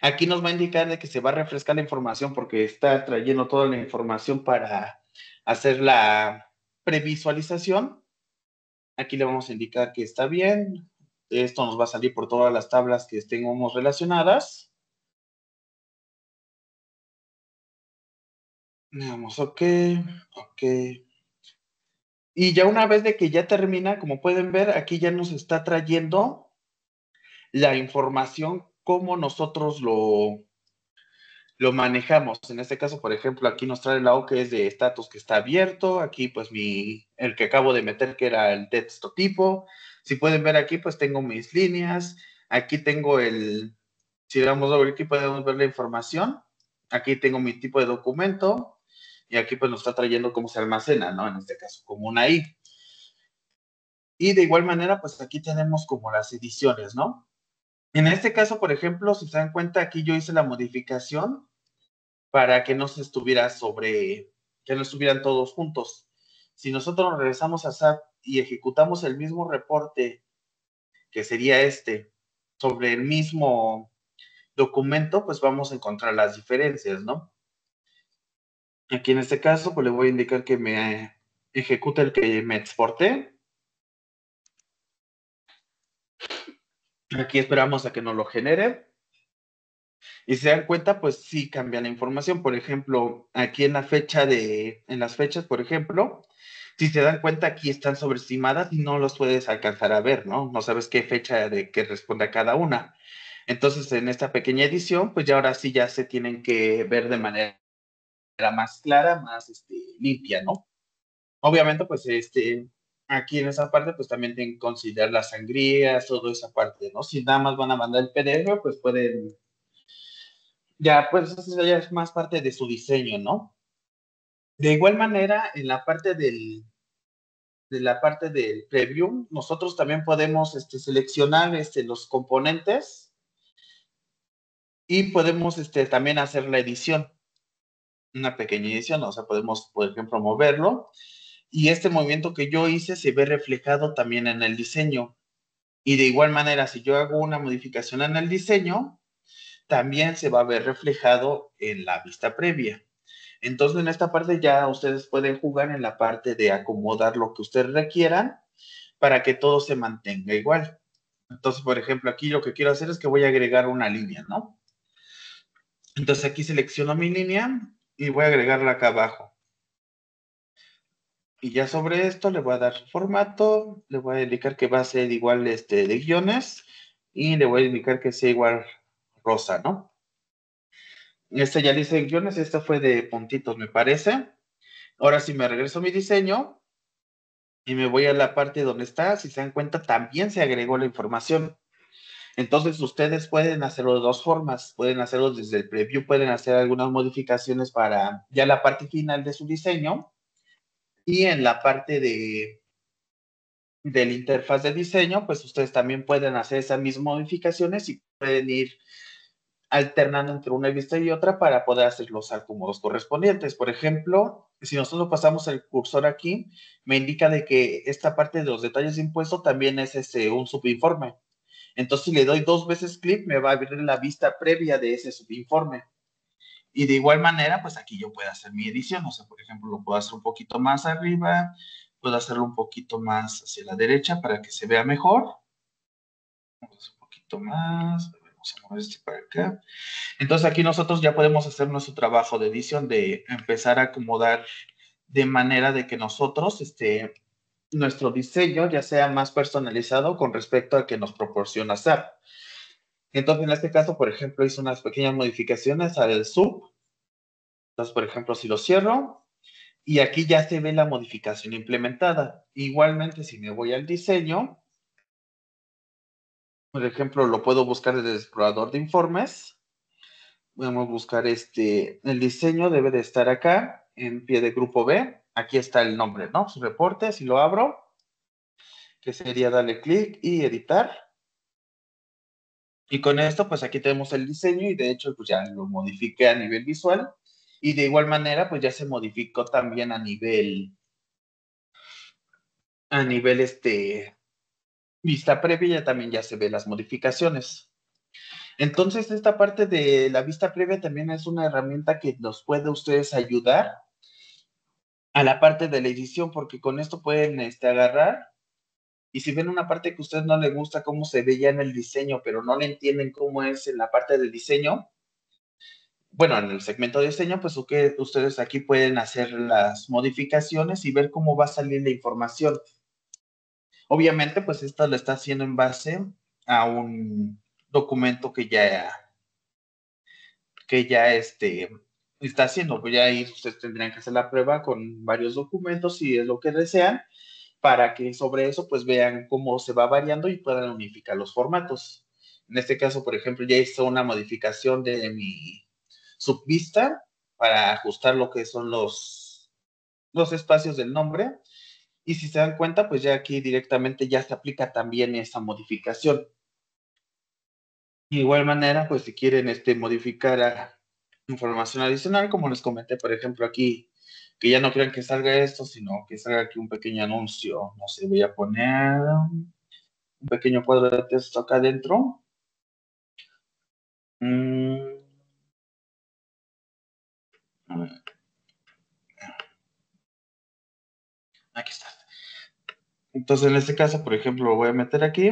Aquí nos va a indicar de que se va a refrescar la información porque está trayendo toda la información para hacer la previsualización. Aquí le vamos a indicar que está bien. Esto nos va a salir por todas las tablas que tengamos relacionadas. Vamos, ok, ok. Y ya una vez de que ya termina, como pueden ver, aquí ya nos está trayendo la información como nosotros lo manejamos. En este caso, por ejemplo, aquí nos trae la O que es de estatus que está abierto. Aquí, pues, el que acabo de meter, que era el texto tipo. Si pueden ver aquí, pues, tengo mis líneas. Aquí tengo si damos doble clic, podemos ver la información. Aquí tengo mi tipo de documento. Y aquí, pues, nos está trayendo cómo se almacena, ¿no? En este caso, como una I. Y de igual manera, pues, aquí tenemos como las ediciones, ¿no? En este caso, por ejemplo, si se dan cuenta, aquí yo hice la modificación para que no se estuviera que no estuvieran todos juntos. Si nosotros regresamos a SAP y ejecutamos el mismo reporte, que sería sobre el mismo documento, pues vamos a encontrar las diferencias, ¿no? Aquí en este caso, pues le voy a indicar que me ejecute el que me exporté. Aquí esperamos a que nos lo genere. Y se dan cuenta, pues sí cambia la información. Por ejemplo, aquí en en las fechas, por ejemplo, si se dan cuenta, aquí están sobreestimadas y no los puedes alcanzar a ver, ¿no? No sabes qué fecha de que responde a cada una. Entonces, en esta pequeña edición, pues ya ahora sí ya se tienen que ver de manera más clara, más limpia, ¿no? Obviamente, pues aquí en esa parte, pues también tienen que considerar las sangrías, toda esa parte, ¿no? Si nada más van a mandar el PDF, pues pueden ya, pues eso ya es más parte de su diseño, ¿no? De igual manera, en de la parte del preview, nosotros también podemos seleccionar los componentes y podemos también hacer la edición, una pequeña edición, o sea, podemos, por ejemplo, moverlo y este movimiento que yo hice se ve reflejado también en el diseño. Y de igual manera, si yo hago una modificación en el diseño, también se va a ver reflejado en la vista previa. Entonces, en esta parte ya ustedes pueden jugar en la parte de acomodar lo que ustedes requieran para que todo se mantenga igual. Entonces, por ejemplo, aquí lo que quiero hacer es que voy a agregar una línea, ¿no? Entonces aquí selecciono mi línea y voy a agregarla acá abajo. Y ya sobre esto le voy a dar formato, le voy a indicar que va a ser igual de guiones y le voy a indicar que sea igual rosa, ¿no? Ya le hice guiones, esta fue de puntitos, me parece. Ahora sí me regreso a mi diseño y me voy a la parte donde está, si se dan cuenta, también se agregó la información. Entonces, ustedes pueden hacerlo de dos formas. Pueden hacerlo desde el preview, pueden hacer algunas modificaciones para ya la parte final de su diseño. Y en la parte del interfaz de diseño, pues ustedes también pueden hacer esas mismas modificaciones y pueden ir alternando entre una vista y otra para poder hacer los acomodos correspondientes. Por ejemplo, si nosotros pasamos el cursor aquí, me indica de que esta parte de los detalles de impuesto también es un subinforme. Entonces, si le doy dos veces clic, me va a abrir la vista previa de ese subinforme. Y de igual manera, pues aquí yo puedo hacer mi edición. O sea, por ejemplo, lo puedo hacer un poquito más arriba, puedo hacerlo un poquito más hacia la derecha para que se vea mejor. Vamos a hacer un poquito más. Vamos a mover para acá. Entonces aquí nosotros ya podemos hacer nuestro trabajo de edición, de empezar a acomodar de manera de que nosotros, nuestro diseño ya sea más personalizado con respecto a que nos proporciona SAP. Entonces, en este caso, por ejemplo, hice unas pequeñas modificaciones al sub. Entonces, por ejemplo, si lo cierro, y aquí ya se ve la modificación implementada. Igualmente, si me voy al diseño, por ejemplo, lo puedo buscar desde el explorador de informes. Vamos a buscar el diseño debe de estar acá, en pie de grupo B. Aquí está el nombre, ¿no? Su reporte, si lo abro, que sería darle clic y editar. Y con esto, pues aquí tenemos el diseño y de hecho, pues ya lo modifiqué a nivel visual. Y de igual manera, pues ya se modificó también a nivel vista previa, ya también ya se ve las modificaciones. Entonces, esta parte de la vista previa también es una herramienta que nos puede ustedes ayudar a la parte de la edición, porque con esto pueden agarrar y si ven una parte que a ustedes no les gusta cómo se ve ya en el diseño, pero no le entienden cómo es en la parte del diseño, bueno, en el segmento de diseño, pues ustedes aquí pueden hacer las modificaciones y ver cómo va a salir la información. Obviamente, pues esto lo está haciendo en base a un documento que ya está haciendo. Pues ya ahí ustedes tendrían que hacer la prueba con varios documentos si es lo que desean, para que sobre eso pues vean cómo se va variando y puedan unificar los formatos. En este caso, por ejemplo, ya hice una modificación de mi subvista para ajustar lo que son los espacios del nombre. Y si se dan cuenta, pues ya aquí directamente ya se aplica también esa modificación. De igual manera, pues si quieren modificar información adicional, como les comenté, por ejemplo, aquí, que ya no crean que salga esto, sino que salga aquí un pequeño anuncio. No sé, voy a poner un pequeño cuadro de texto acá adentro. Mm, a ver, aquí está. Entonces, en este caso, por ejemplo, lo voy a meter aquí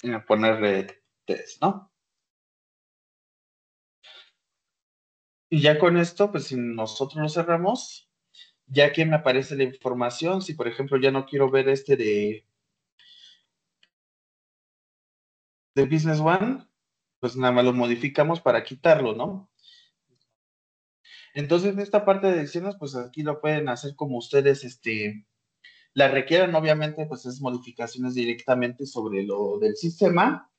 y voy a ponerle test, ¿no? Y ya con esto, pues si nosotros lo cerramos, ya aquí me aparece la información. Si, por ejemplo, ya no quiero ver de Business One, pues nada más lo modificamos para quitarlo, ¿no? Entonces, en esta parte de ediciones, pues aquí lo pueden hacer como ustedes, la requieran. Obviamente, pues es modificaciones directamente sobre lo del sistema.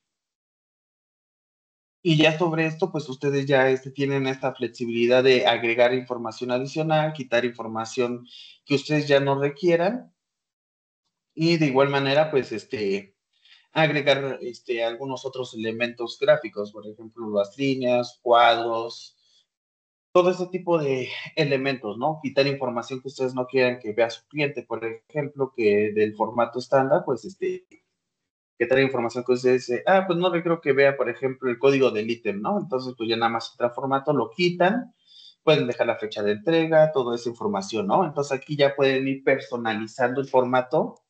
Y ya sobre esto, pues ustedes ya tienen esta flexibilidad de agregar información adicional, quitar información que ustedes ya no requieran. Y de igual manera, pues agregar algunos otros elementos gráficos, por ejemplo, las líneas, cuadros, todo ese tipo de elementos, ¿no? Quitar información que ustedes no quieran que vea su cliente, por ejemplo, que del formato estándar, pues que trae información que ustedes dice, pues no le creo que vea, por ejemplo, el código del ítem, ¿no? Entonces, pues ya nada más otro formato, lo quitan, pueden dejar la fecha de entrega, toda esa información, ¿no? Entonces aquí ya pueden ir personalizando el formato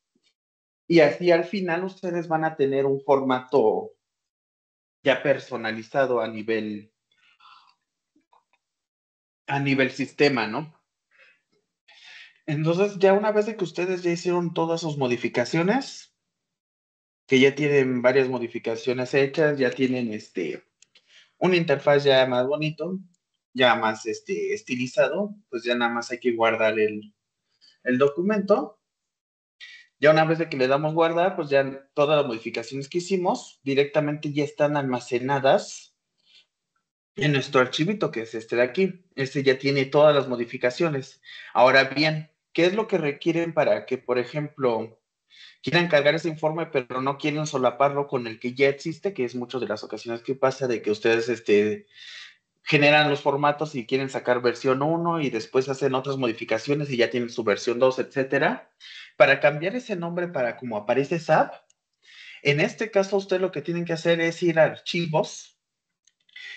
y así al final ustedes van a tener un formato ya personalizado a nivel sistema, ¿no? Entonces, ya una vez de que ustedes ya hicieron todas sus modificaciones, que ya tienen varias modificaciones hechas, ya tienen una interfaz ya más bonito, ya más estilizado, pues ya nada más hay que guardar el documento. Ya una vez de que le damos guardar, pues ya todas las modificaciones que hicimos directamente ya están almacenadas en nuestro archivito, que es este de aquí. Este ya tiene todas las modificaciones. Ahora bien, ¿qué es lo que requieren para que, por ejemplo, quieran cargar ese informe, pero no quieren solaparlo con el que ya existe, que es muchas de las ocasiones que pasa de que ustedes generan los formatos y quieren sacar versión uno y después hacen otras modificaciones y ya tienen su versión 2, etcétera? Para cambiar ese nombre para como aparece SAP, en este caso usted lo que tienen que hacer es ir a archivos,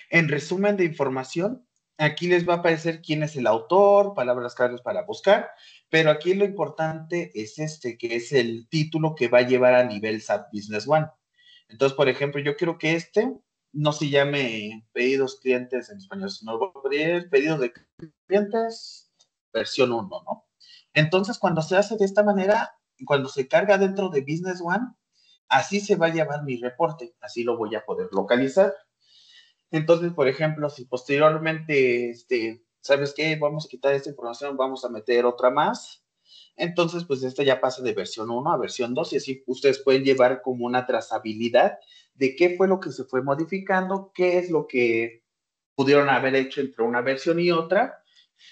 en resumen de información, aquí les va a aparecer quién es el autor, palabras claves para buscar, pero aquí lo importante es que es el título que va a llevar a nivel SAP Business One. Entonces, por ejemplo, yo quiero que no se llame pedidos clientes en español, sino pedidos de clientes versión uno, ¿no? Entonces, cuando se hace de esta manera, cuando se carga dentro de Business One, así se va a llevar mi reporte, así lo voy a poder localizar. Entonces, por ejemplo, si posteriormente, ¿sabes qué? Vamos a quitar esta información, vamos a meter otra más. Entonces, pues esta ya pasa de versión uno a versión 2 y así ustedes pueden llevar como una trazabilidad de qué fue lo que se fue modificando, qué es lo que pudieron haber hecho entre una versión y otra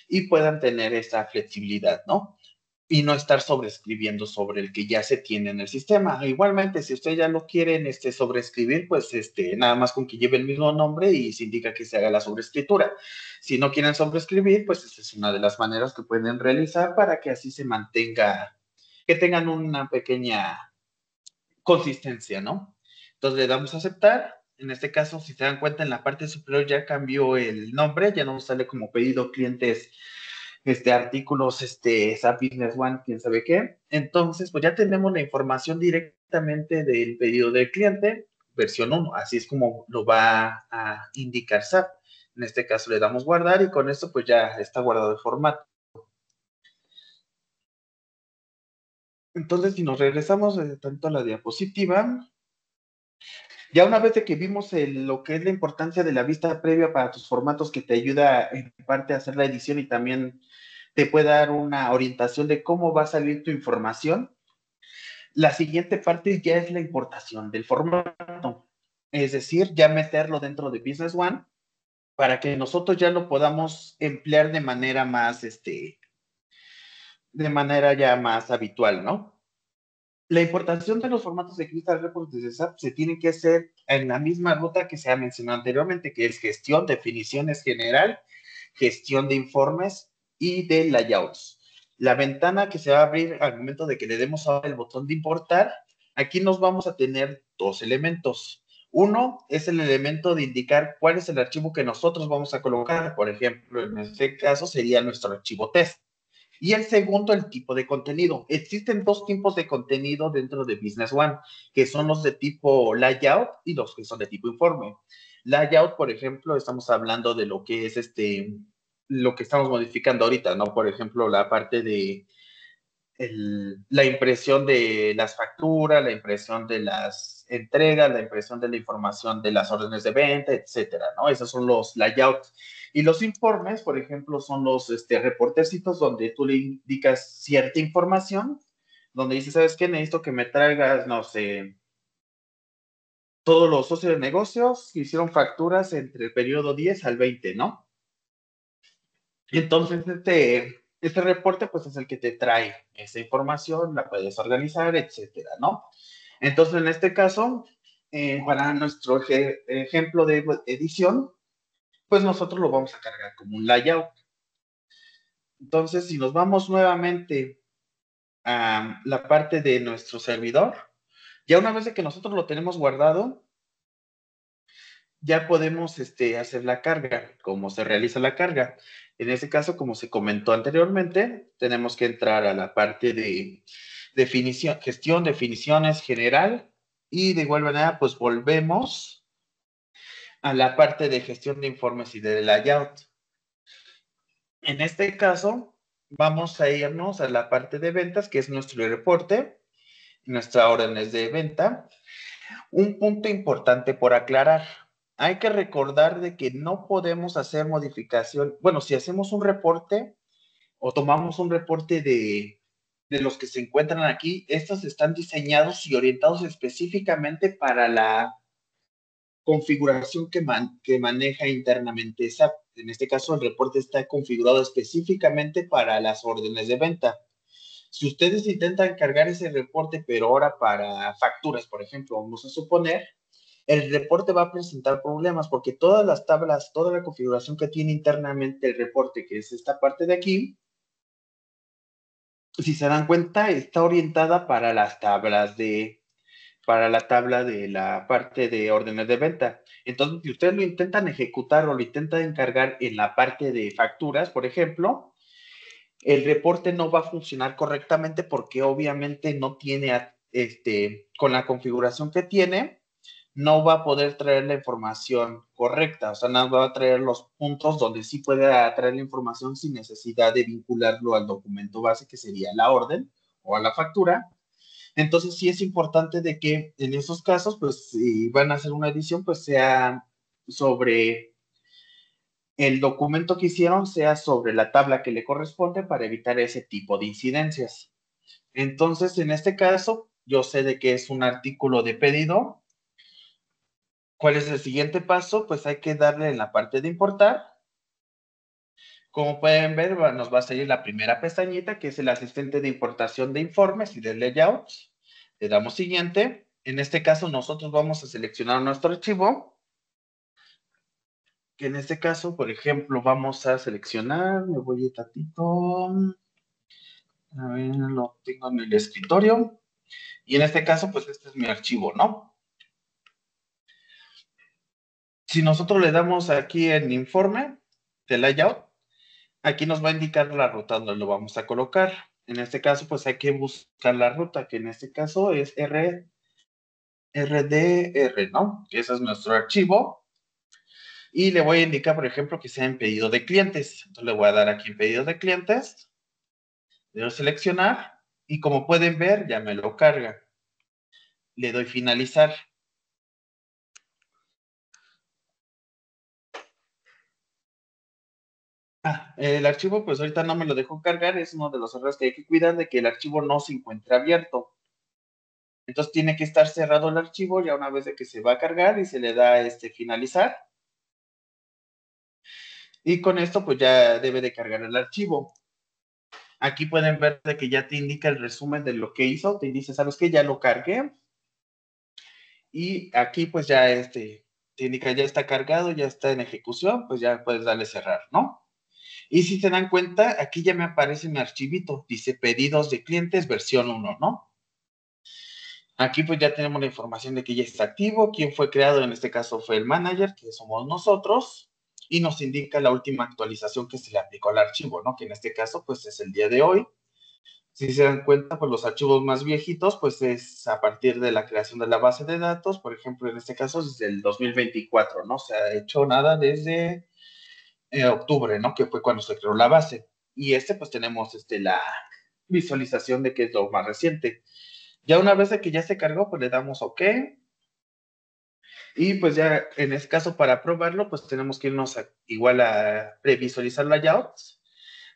y puedan tener esa flexibilidad, ¿no? Y no estar sobreescribiendo sobre el que ya se tiene en el sistema. Igualmente, si ustedes ya lo quieren sobreescribir, pues nada más con que lleve el mismo nombre y se indica que se haga la sobreescritura. Si no quieren sobreescribir, pues esa es una de las maneras que pueden realizar para que así se mantenga, que tengan una pequeña consistencia, ¿no? Entonces le damos a aceptar. En este caso, si se dan cuenta, en la parte superior ya cambió el nombre, ya no sale como pedido clientes artículos, SAP Business One, quién sabe qué. Entonces, pues ya tenemos la información directamente del pedido del cliente, versión uno. Así es como lo va a indicar SAP. En este caso le damos guardar y con esto pues ya está guardado el formato. Entonces, si nos regresamos tanto a la diapositiva, Ya una vez de que vimos lo que es la importancia de la vista previa para tus formatos, que te ayuda en parte a hacer la edición y también te puede dar una orientación de cómo va a salir tu información, la siguiente parte ya es la importación del formato. Es decir, ya meterlo dentro de Business One para que nosotros ya lo podamos emplear de manera más, de manera ya más habitual, ¿no? La importación de los formatos de Crystal Reports desde SAP se tiene que hacer en la misma ruta que se ha mencionado anteriormente, que es gestión, definiciones general, gestión de informes y de layouts. La ventana que se va a abrir al momento de que le demos ahora el botón de importar, aquí nos vamos a tener dos elementos. Uno es el elemento de indicar cuál es el archivo que nosotros vamos a colocar. Por ejemplo, en este caso sería nuestro archivo test. Y el segundo, el tipo de contenido. Existen dos tipos de contenido dentro de Business One, que son los de tipo layout y los que son de tipo informe. Layout, por ejemplo, estamos hablando de lo que es lo que estamos modificando ahorita, ¿no? Por ejemplo, la parte de la impresión de las facturas, la impresión de las entregas, la impresión de la información de las órdenes de venta, etcétera, ¿no? Esos son los layouts. Y los informes, por ejemplo, son los reportercitos donde tú le indicas cierta información, donde dices, ¿sabes qué? Necesito que me traigas, no sé, todos los socios de negocios que hicieron facturas entre el periodo 10 al 20, ¿no? Y entonces este reporte pues es el que te trae esa información, la puedes organizar, etcétera, ¿no? Entonces en este caso, para nuestro ejemplo de edición, pues nosotros lo vamos a cargar como un layout. Entonces, si nos vamos nuevamente a la parte de nuestro servidor, ya una vez de que nosotros lo tenemos guardado, ya podemos hacer la carga, cómo se realiza la carga. En este caso, como se comentó anteriormente, tenemos que entrar a la parte de definición, gestión, definiciones general, y de igual manera, pues volvemos a la parte de gestión de informes y de layout. En este caso, vamos a irnos a la parte de ventas, que es nuestro reporte, nuestra órdenes de venta. Un punto importante por aclarar. Hay que recordar de que no podemos hacer modificación. Bueno, si hacemos un reporte o tomamos un reporte de los que se encuentran aquí, estos están diseñados y orientados específicamente para la configuración que maneja internamente SAP. En este caso, el reporte está configurado específicamente para las órdenes de venta. Si ustedes intentan cargar ese reporte, pero ahora para facturas, por ejemplo, vamos a suponer, el reporte va a presentar problemas porque todas las tablas, toda la configuración que tiene internamente el reporte, que es esta parte de aquí, si se dan cuenta, está orientada para las tablas para la tabla de la parte de órdenes de venta. Entonces, si ustedes lo intentan ejecutar o lo intentan encargar en la parte de facturas, por ejemplo, el reporte no va a funcionar correctamente porque obviamente no tiene, con la configuración que tiene, no va a poder traer la información correcta, o sea, no va a traer los puntos donde sí puede traer la información sin necesidad de vincularlo al documento base, que sería la orden o a la factura. Entonces, sí es importante de que en esos casos, pues, si van a hacer una edición, pues sea sobre el documento que hicieron, sea sobre la tabla que le corresponde para evitar ese tipo de incidencias. Entonces, en este caso, yo sé de que es un artículo de pedido. ¿Cuál es el siguiente paso? Pues hay que darle en la parte de importar. Como pueden ver, nos va a salir la primera pestañita, que es el asistente de importación de informes y de layouts. Le damos siguiente. En este caso, nosotros vamos a seleccionar nuestro archivo, que en este caso, por ejemplo, vamos a seleccionar, me voy a tantito, a ver, lo tengo en el escritorio, y en este caso, pues este es mi archivo, ¿no? Si nosotros le damos aquí en informe de layout, aquí nos va a indicar la ruta donde lo vamos a colocar. En este caso, pues hay que buscar la ruta, que en este caso es RDR, ¿no? Que ese es nuestro archivo. Y le voy a indicar, por ejemplo, que sea en pedido de clientes. Entonces le voy a dar aquí en pedido de clientes. Le doy seleccionar. Y como pueden ver, ya me lo carga. Le doy finalizar. El archivo, pues ahorita no me lo dejó cargar, es uno de los errores que hay que cuidar, de que el archivo no se encuentra abierto. Entonces tiene que estar cerrado el archivo ya una vez de que se va a cargar y se le da finalizar. Y con esto pues ya debe de cargar el archivo. Aquí pueden ver de que ya te indica el resumen de lo que hizo, te dice, ¿sabes qué? Ya lo cargué. Y aquí pues ya te indica ya está cargado, ya está en ejecución, pues ya puedes darle cerrar, ¿no? Y si se dan cuenta, aquí ya me aparece mi archivito, dice pedidos de clientes versión 1, ¿no? Aquí pues ya tenemos la información de que ya está activo, quién fue creado, en este caso fue el manager, que somos nosotros, y nos indica la última actualización que se le aplicó al archivo, ¿no? Que en este caso pues es el día de hoy. Si se dan cuenta, pues los archivos más viejitos, pues es a partir de la creación de la base de datos, por ejemplo, en este caso desde el 2024, ¿no? Se ha hecho nada desde octubre, ¿no? Que fue cuando se creó la base. Y pues tenemos la visualización de que es lo más reciente. Ya una vez de que ya se cargó, pues le damos OK. Y pues ya en este caso, para probarlo, pues tenemos que irnos igual a previsualizar layouts.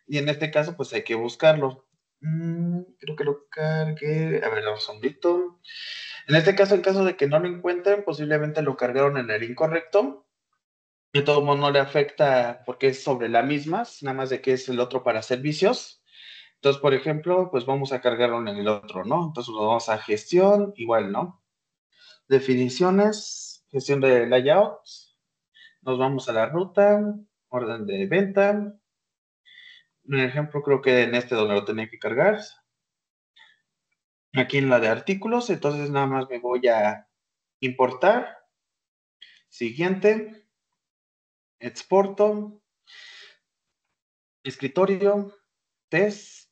Y en este caso, pues hay que buscarlo. Creo que lo cargué. A ver, un segundito. En este caso, en caso de que no lo encuentren, posiblemente lo cargaron en el incorrecto. De todo modo no le afecta porque es sobre la misma, nada más de que es el otro para servicios. Entonces, por ejemplo, pues vamos a cargarlo en el otro, ¿no? Entonces nos vamos a gestión, igual, ¿no? Definiciones, gestión de layouts. Nos vamos a la ruta, orden de venta. Un ejemplo, creo que en donde lo tenía que cargar. Aquí en la de artículos, entonces nada más me voy a importar. Siguiente, exporto, escritorio, test,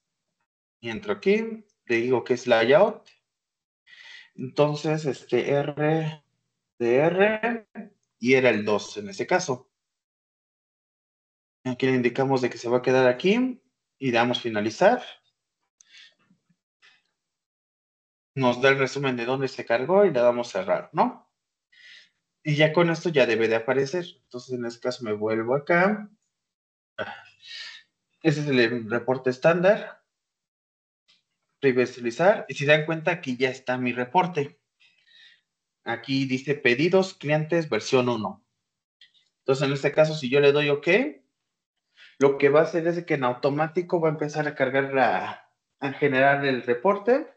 y entro aquí, le digo que es layout. Entonces, R de R, y era el 2 en ese caso. Aquí le indicamos de que se va a quedar aquí, y damos finalizar. Nos da el resumen de dónde se cargó y le damos cerrar, ¿no? Y ya con esto ya debe de aparecer. Entonces, en este caso me vuelvo acá. Ese es el reporte estándar. Previsualizar. Y si dan cuenta, aquí ya está mi reporte. Aquí dice pedidos clientes versión 1. Entonces, en este caso, si yo le doy OK, lo que va a hacer es que en automático va a empezar a cargar a generar el reporte.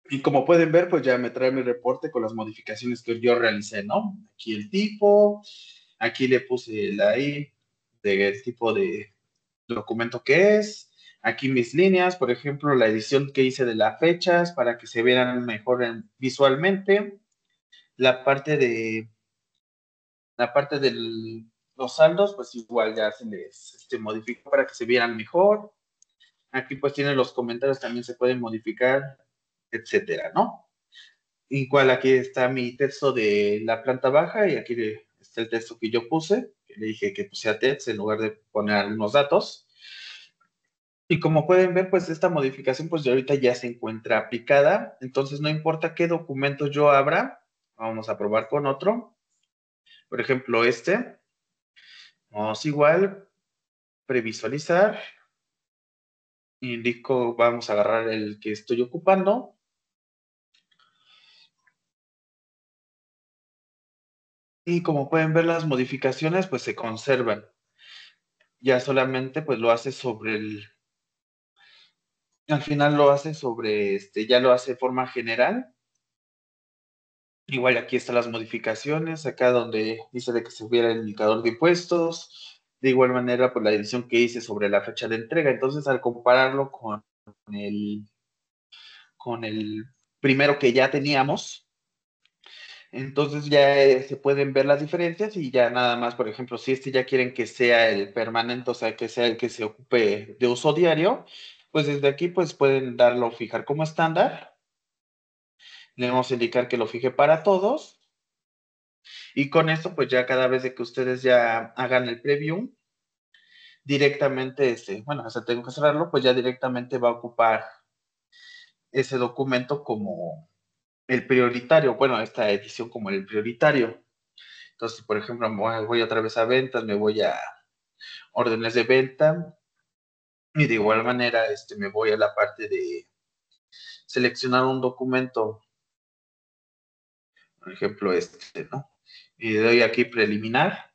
Y como pueden ver, pues ya me trae mi reporte con las modificaciones que yo realicé, ¿no? Aquí el tipo, aquí le puse la I del tipo de documento que es, aquí mis líneas, por ejemplo, la edición que hice de las fechas para que se vieran mejor visualmente, la parte de los saldos, pues igual ya se les modificó para que se vieran mejor. Aquí pues tiene los comentarios, también se pueden modificar, etcétera, ¿no? Igual aquí está mi texto de la planta baja y aquí está el texto que yo puse, que le dije que pusiera text en lugar de poner algunos datos. Y como pueden ver, pues esta modificación pues de ahorita ya se encuentra aplicada, entonces no importa qué documento yo abra, vamos a probar con otro, por ejemplo vamos igual, previsualizar, indico, vamos a agarrar el que estoy ocupando, y como pueden ver las modificaciones pues se conservan, ya solamente pues lo hace sobre al final lo hace sobre, ya lo hace de forma general. Igual aquí están las modificaciones, acá donde dice de que se hubiera el indicador de impuestos. De igual manera, pues la edición que hice sobre la fecha de entrega. Entonces, al compararlo el, con el primero que ya teníamos, entonces ya se pueden ver las diferencias y ya nada más, por ejemplo, si ya quieren que sea el permanente, o sea, que sea el que se ocupe de uso diario, pues desde aquí pues pueden darlo, fijar como estándar. Le vamos a indicar que lo fije para todos. Y con esto, pues ya cada vez de que ustedes ya hagan el preview, directamente, bueno, hasta tengo que cerrarlo, pues ya directamente va a ocupar ese documento como el prioritario, bueno, esta edición como el prioritario. Entonces, por ejemplo, voy otra vez a ventas, me voy a órdenes de venta y de igual manera me voy a la parte de seleccionar un documento, por ejemplo, ¿no? Y le doy aquí preliminar.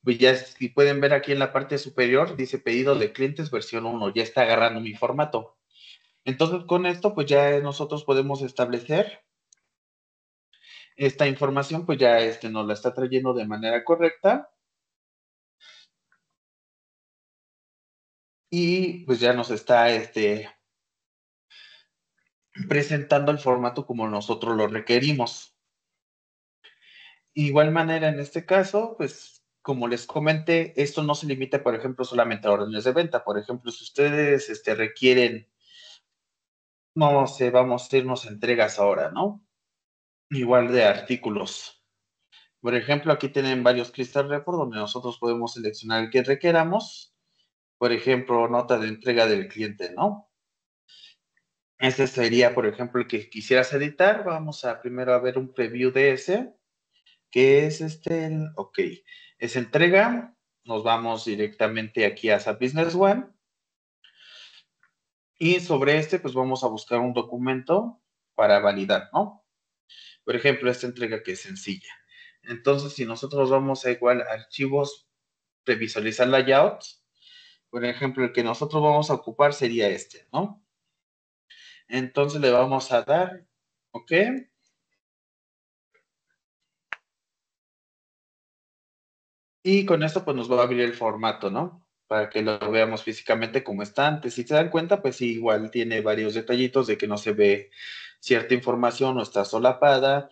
Pues ya, si pueden ver aquí en la parte superior, dice pedido de clientes versión 1, ya está agarrando mi formato. Entonces, con esto, pues ya nosotros podemos establecer esta información, pues ya nos la está trayendo de manera correcta y pues ya nos está presentando el formato como nosotros lo requerimos. Igual manera, en este caso, pues como les comenté, esto no se limita, por ejemplo, solamente a órdenes de venta. Por ejemplo, si ustedes requieren, no sé, vamos a irnos a entregas ahora, ¿no? Igual de artículos. Por ejemplo, aquí tienen varios Crystal Report donde nosotros podemos seleccionar el que requeramos. Por ejemplo, nota de entrega del cliente, ¿no? Este sería, por ejemplo, el que quisieras editar. Vamos a primero a ver un preview de ese, que es ok, es entrega. Nos vamos directamente aquí a SAP Business One. Y sobre pues vamos a buscar un documento para validar, ¿no? Por ejemplo, esta entrega que es sencilla. Entonces, si nosotros vamos a igual archivos, previsualizar layouts, por ejemplo, el que nosotros vamos a ocupar sería ¿no? Entonces le vamos a dar, ¿ok? Y con esto pues nos va a abrir el formato, ¿no? Para que lo veamos físicamente como está antes. Si se dan cuenta, pues sí, igual tiene varios detallitos de que no se ve cierta información o está solapada.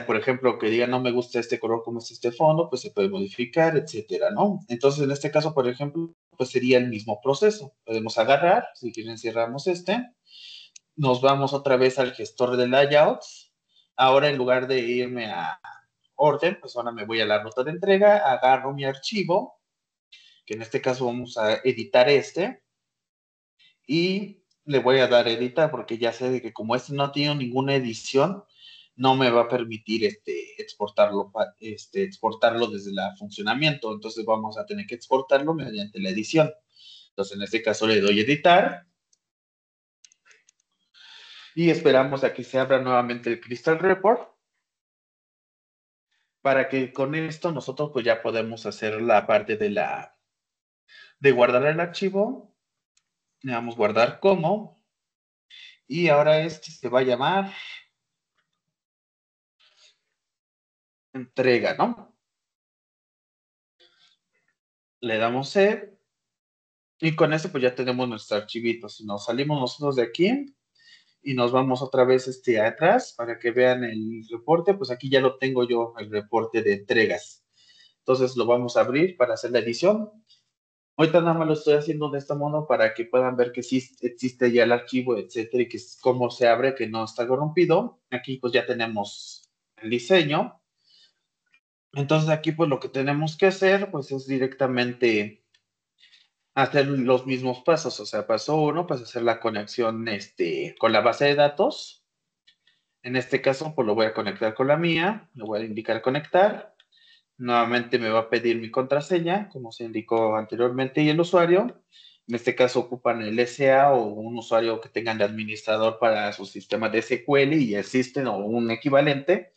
Por ejemplo, que diga no me gusta este color como es este fondo, pues se puede modificar, etcétera, ¿no? Entonces, en este caso, por ejemplo, pues sería el mismo proceso. Podemos agarrar, si quieren cerramos nos vamos otra vez al gestor de layouts. Ahora, en lugar de irme a orden, pues ahora me voy a la ruta de entrega, agarro mi archivo, que en este caso vamos a editar y le voy a dar editar porque ya sé de que como no tiene ninguna edición, no me va a permitir exportarlo desde el funcionamiento. Entonces vamos a tener que exportarlo mediante la edición. Entonces en este caso le doy editar y esperamos a que se abra nuevamente el Crystal Report para que con esto nosotros pues ya podemos hacer la parte de guardar el archivo. Le damos guardar como y ahora se va a llamar entrega, ¿no? Le damos save y con esto pues ya tenemos nuestro archivito. Si nos salimos nosotros de aquí y nos vamos otra vez atrás para que vean el reporte, pues aquí ya lo tengo yo, el reporte de entregas. Entonces lo vamos a abrir para hacer la edición. Ahorita nada más lo estoy haciendo de este modo para que puedan ver que sí existe ya el archivo, etcétera, y que es cómo se abre, que no está corrompido. Aquí pues ya tenemos el diseño. Entonces aquí pues lo que tenemos que hacer pues es directamente hacer los mismos pasos. O sea, paso uno, pues hacer la conexión con la base de datos. En este caso pues lo voy a conectar con la mía. Le voy a indicar conectar. Nuevamente me va a pedir mi contraseña, como se indicó anteriormente, y el usuario. En este caso ocupan el SA o un usuario que tengan de administrador para su sistema de SQL y existen o un equivalente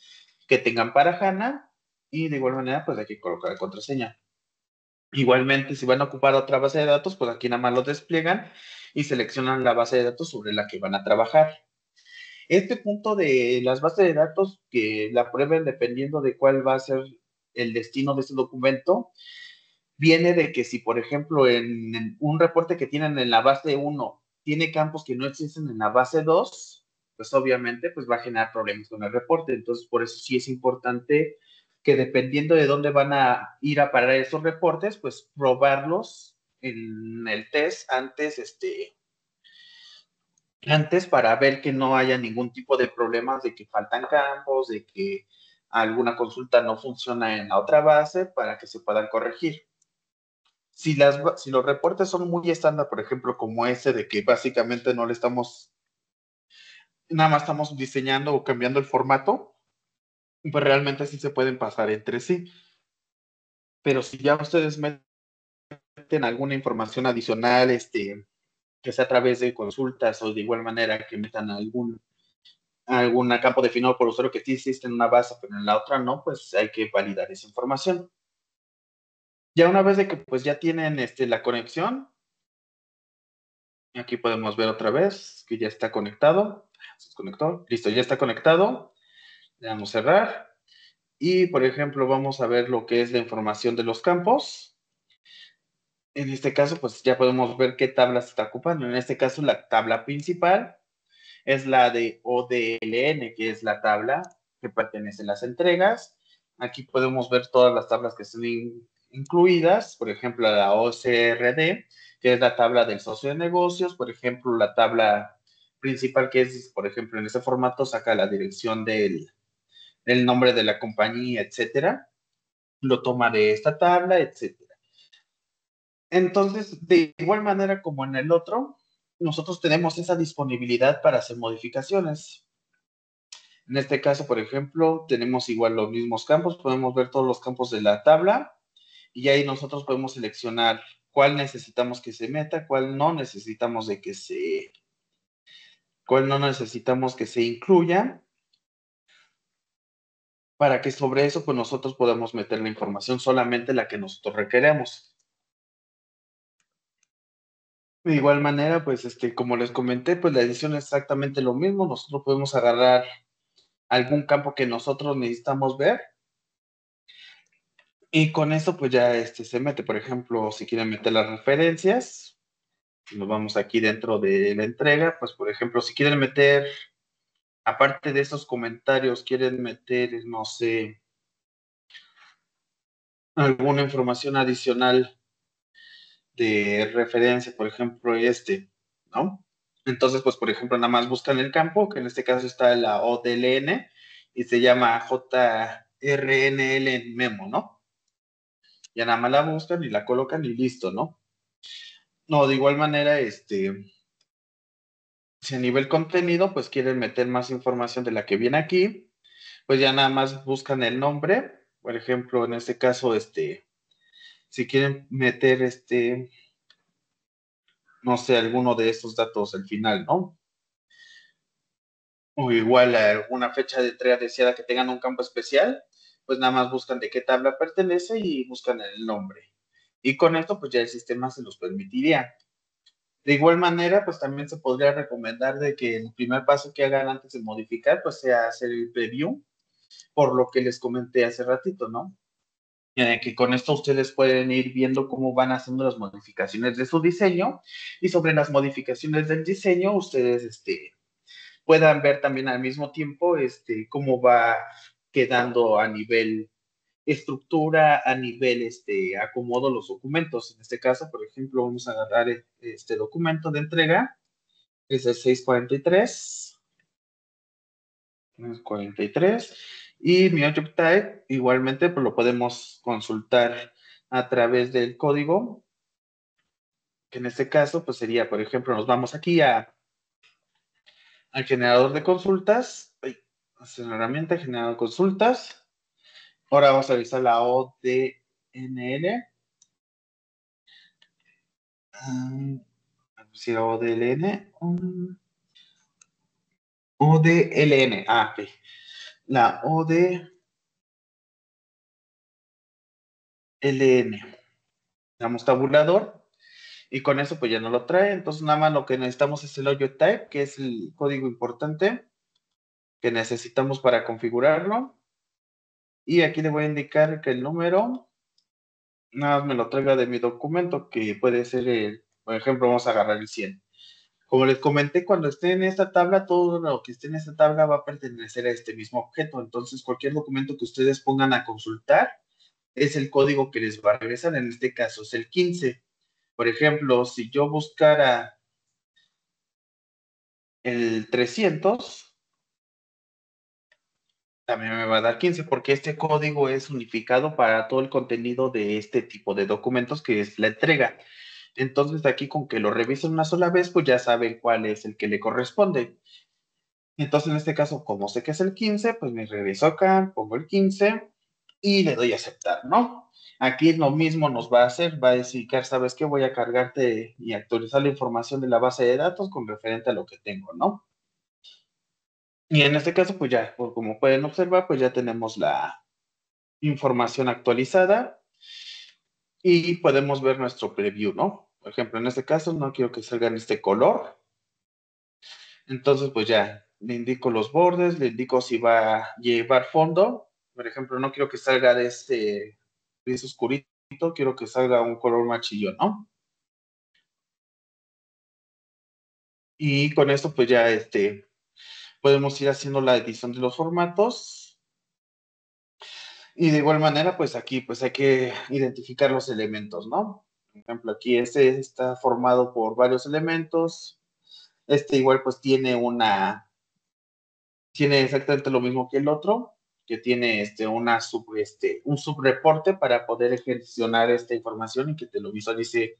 que tengan para HANA. Y de igual manera, pues hay que colocar la contraseña. Igualmente, si van a ocupar otra base de datos, pues aquí nada más lo despliegan y seleccionan la base de datos sobre la que van a trabajar. Este punto de las bases de datos que la prueben dependiendo de cuál va a ser el destino de este documento, viene de que si, por ejemplo, en un reporte que tienen en la base 1 tiene campos que no existen en la base 2, pues obviamente pues va a generar problemas con el reporte. Entonces, por eso sí es importante que dependiendo de dónde van a ir a parar esos reportes, pues probarlos en el test antes para ver que no haya ningún tipo de problemas de que faltan campos, de que alguna consulta no funciona en la otra base para que se puedan corregir. Si los reportes son muy estándar, por ejemplo, como de que básicamente no le estamos, nada más estamos diseñando o cambiando el formato, pues realmente sí se pueden pasar entre sí. Pero si ya ustedes meten alguna información adicional, que sea a través de consultas o de igual manera que metan algún campo definido por usuario que sí existe en una base, pero en la otra no, pues hay que validar esa información. Ya una vez de que pues ya tienen la conexión, aquí podemos ver otra vez que ya está conectado. Se desconectó. Listo, ya está conectado. Le damos cerrar. Y por ejemplo, vamos a ver lo que es la información de los campos. En este caso, pues ya podemos ver qué tabla se está ocupando. En este caso, la tabla principal es la de ODLN, que es la tabla que pertenece a las entregas. Aquí podemos ver todas las tablas que están incluidas, por ejemplo, la OCRD, que es la tabla del socio de negocios, por ejemplo, la tabla principal que es, por ejemplo, en este formato saca la dirección del nombre de la compañía, etcétera, lo toma de esta tabla, etcétera. Entonces, de igual manera como en el otro, nosotros tenemos esa disponibilidad para hacer modificaciones. En este caso, por ejemplo, tenemos igual los mismos campos, podemos ver todos los campos de la tabla y ahí nosotros podemos seleccionar cuál necesitamos que se meta, cuál no necesitamos que se incluya, para que sobre eso pues nosotros podamos meter la información solamente la que nosotros requeremos. De igual manera, pues como les comenté, pues la edición es exactamente lo mismo. Nosotros podemos agarrar algún campo que nosotros necesitamos ver y con eso pues ya se mete. Por ejemplo, si quieren meter las referencias, nos vamos aquí dentro de la entrega, pues por ejemplo, si quieren meter, aparte de esos comentarios, quieren meter, no sé, alguna información adicional de referencia, por ejemplo, ¿no? Entonces, pues, por ejemplo, nada más buscan el campo, que en este caso está la ODLN, y se llama JRNL Memo, ¿no? Ya nada más la buscan y la colocan y listo, ¿no? No, de igual manera, si a nivel contenido, pues quieren meter más información de la que viene aquí, pues ya nada más buscan el nombre, por ejemplo, en este caso, si quieren meter, no sé, alguno de estos datos al final, ¿no? O igual alguna fecha de entrega deseada que tengan un campo especial, pues nada más buscan de qué tabla pertenece y buscan el nombre. Y con esto, pues ya el sistema se los permitiría. De igual manera, pues también se podría recomendar de que el primer paso que hagan antes de modificar, pues sea hacer el preview, por lo que les comenté hace ratito, ¿no? Que con esto ustedes pueden ir viendo cómo van haciendo las modificaciones de su diseño y sobre las modificaciones del diseño, ustedes, puedan ver también al mismo tiempo cómo va quedando a nivel estructura, a nivel acomodo los documentos. En este caso, por ejemplo, vamos a agarrar este documento de entrega, es el 643, y mi object type igualmente pues lo podemos consultar a través del código, que en este caso pues sería, por ejemplo, nos vamos aquí al generador de consultas, hacer una herramienta, generador de consultas. Ahora vamos a revisar la ODNL. Si la ODLN. ODLN. Ok. La ODLN. Damos tabulador. Y con eso pues ya no lo trae. Entonces nada más lo que necesitamos es el object type, que es el código importante que necesitamos para configurarlo. Y aquí le voy a indicar que el número nada más me lo traiga de mi documento, que puede ser por ejemplo, vamos a agarrar el 100. Como les comenté, cuando esté en esta tabla, todo lo que esté en esta tabla va a pertenecer a este mismo objeto. Entonces, cualquier documento que ustedes pongan a consultar es el código que les va a regresar. En este caso es el 15. Por ejemplo, si yo buscara el 300, también me va a dar 15, porque este código es unificado para todo el contenido de este tipo de documentos que es la entrega. Entonces, aquí con que lo revisen una sola vez, pues ya saben cuál es el que le corresponde. Entonces, en este caso, como sé que es el 15, pues me regreso acá, pongo el 15 y le doy a aceptar, ¿no? Aquí lo mismo nos va a hacer, va a decir, ¿sabes qué? Voy a cargarte y actualizar la información de la base de datos con referente a lo que tengo, ¿no? Y en este caso, pues ya, pues como pueden observar, pues ya tenemos la información actualizada y podemos ver nuestro preview, ¿no? Por ejemplo, en este caso no quiero que salga en este color, entonces pues ya le indico los bordes, le indico si va a llevar fondo, por ejemplo, no quiero que salga de este gris oscurito, quiero que salga un color más chillón, ¿no? Y con esto pues ya podemos ir haciendo la edición de los formatos. Y de igual manera, pues aquí pues hay que identificar los elementos, ¿no? Por ejemplo, aquí este está formado por varios elementos. Este igual pues tiene exactamente lo mismo que el otro, que tiene un subreporte para poder gestionar esta información y que te lo visualice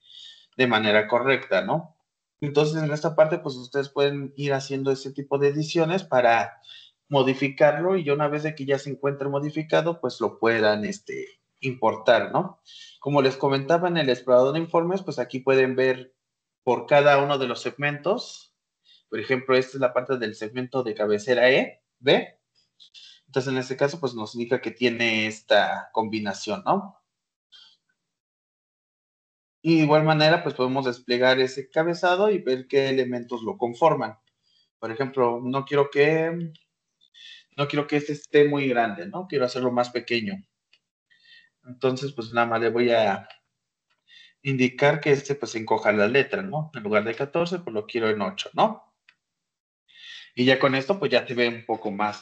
de manera correcta, ¿no? Entonces, en esta parte, pues ustedes pueden ir haciendo ese tipo de ediciones para modificarlo y ya una vez de que ya se encuentre modificado, pues lo puedan importar, ¿no? Como les comentaba en el explorador de informes, pues aquí pueden ver por cada uno de los segmentos. Por ejemplo, esta es la parte del segmento de cabecera B. Entonces, en este caso, pues nos indica que tiene esta combinación, ¿no? Y de igual manera, pues podemos desplegar ese cabezado y ver qué elementos lo conforman. Por ejemplo, no quiero que este esté muy grande, ¿no? Quiero hacerlo más pequeño. Entonces, pues nada más le voy a indicar que pues encoja la letra, ¿no? En lugar de 14, pues lo quiero en 8, ¿no? Y ya con esto, pues ya te ve un poco más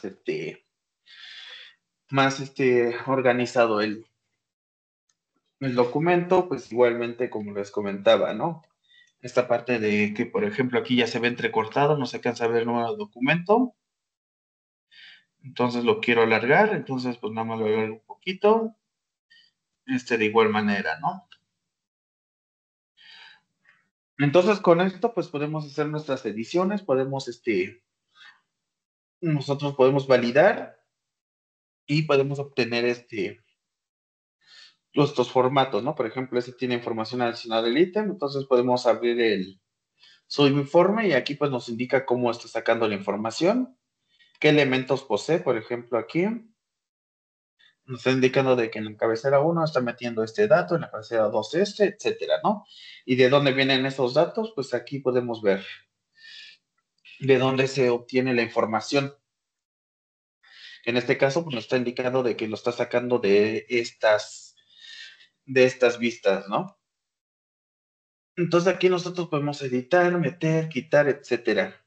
organizado el documento, pues igualmente como les comentaba, ¿no? Esta parte de que, por ejemplo, aquí ya se ve entrecortado, no se alcanza a ver el número de documento, entonces lo quiero alargar, entonces pues nada más lo alargo un poquito, de igual manera, ¿no? Entonces con esto pues podemos hacer nuestras ediciones, nosotros podemos validar y podemos obtener estos formatos, ¿no? Por ejemplo, este tiene información adicional del ítem, entonces podemos abrir su informe y aquí pues nos indica cómo está sacando la información, qué elementos posee, por ejemplo, aquí nos está indicando de que en la cabecera 1 está metiendo este dato, en la cabecera 2 etcétera, ¿no? Y de dónde vienen esos datos, pues aquí podemos ver de dónde se obtiene la información. En este caso, pues nos está indicando de que lo está sacando de estas vistas, ¿no? Entonces aquí nosotros podemos editar, meter, quitar, etcétera.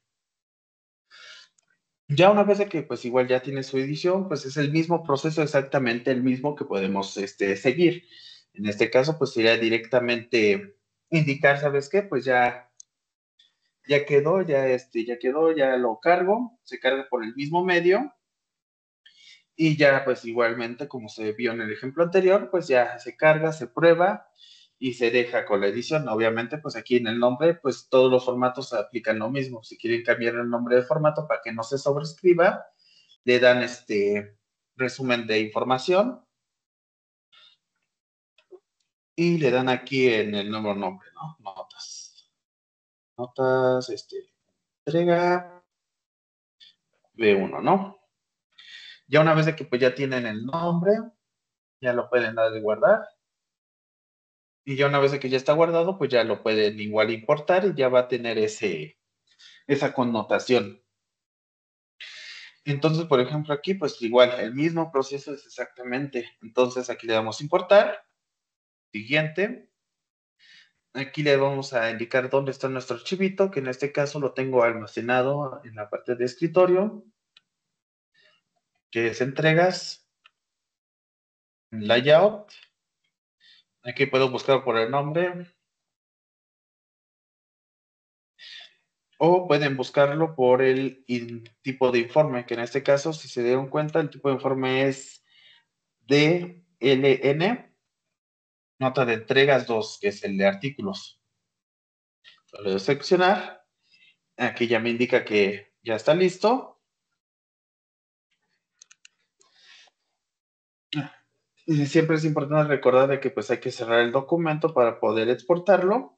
Ya una vez de que pues igual ya tiene su edición, pues es el mismo proceso, exactamente el mismo que podemos seguir. En este caso, pues sería directamente indicar, ¿sabes qué? Pues ya quedó, ya lo cargo, se carga por el mismo medio y ya pues igualmente como se vio en el ejemplo anterior, pues ya se carga, se prueba y se deja con la edición. Obviamente pues aquí en el nombre pues todos los formatos se aplican lo mismo. Si quieren cambiar el nombre de formato para que no se sobrescriba, le dan resumen de información y le dan aquí en el nuevo nombre, ¿no? Notas, entrega B1, ¿no? Ya una vez de que pues ya tienen el nombre, ya lo pueden dar de guardar. Y ya una vez de que ya está guardado, pues ya lo pueden igual importar y ya va a tener esa connotación. Entonces, por ejemplo, aquí, pues igual, el mismo proceso es exactamente. Entonces, aquí le damos importar. Siguiente. Aquí le vamos a indicar dónde está nuestro archivito, que en este caso lo tengo almacenado en la parte de escritorio, que es entregas, layout. Aquí puedo buscar por el nombre o pueden buscarlo por el tipo de informe, que en este caso, si se dieron cuenta, el tipo de informe es DLN, nota de entregas 2, que es el de artículos. Lo voy a seleccionar. Aquí ya me indica que ya está listo. Y siempre es importante recordar de que pues hay que cerrar el documento para poder exportarlo.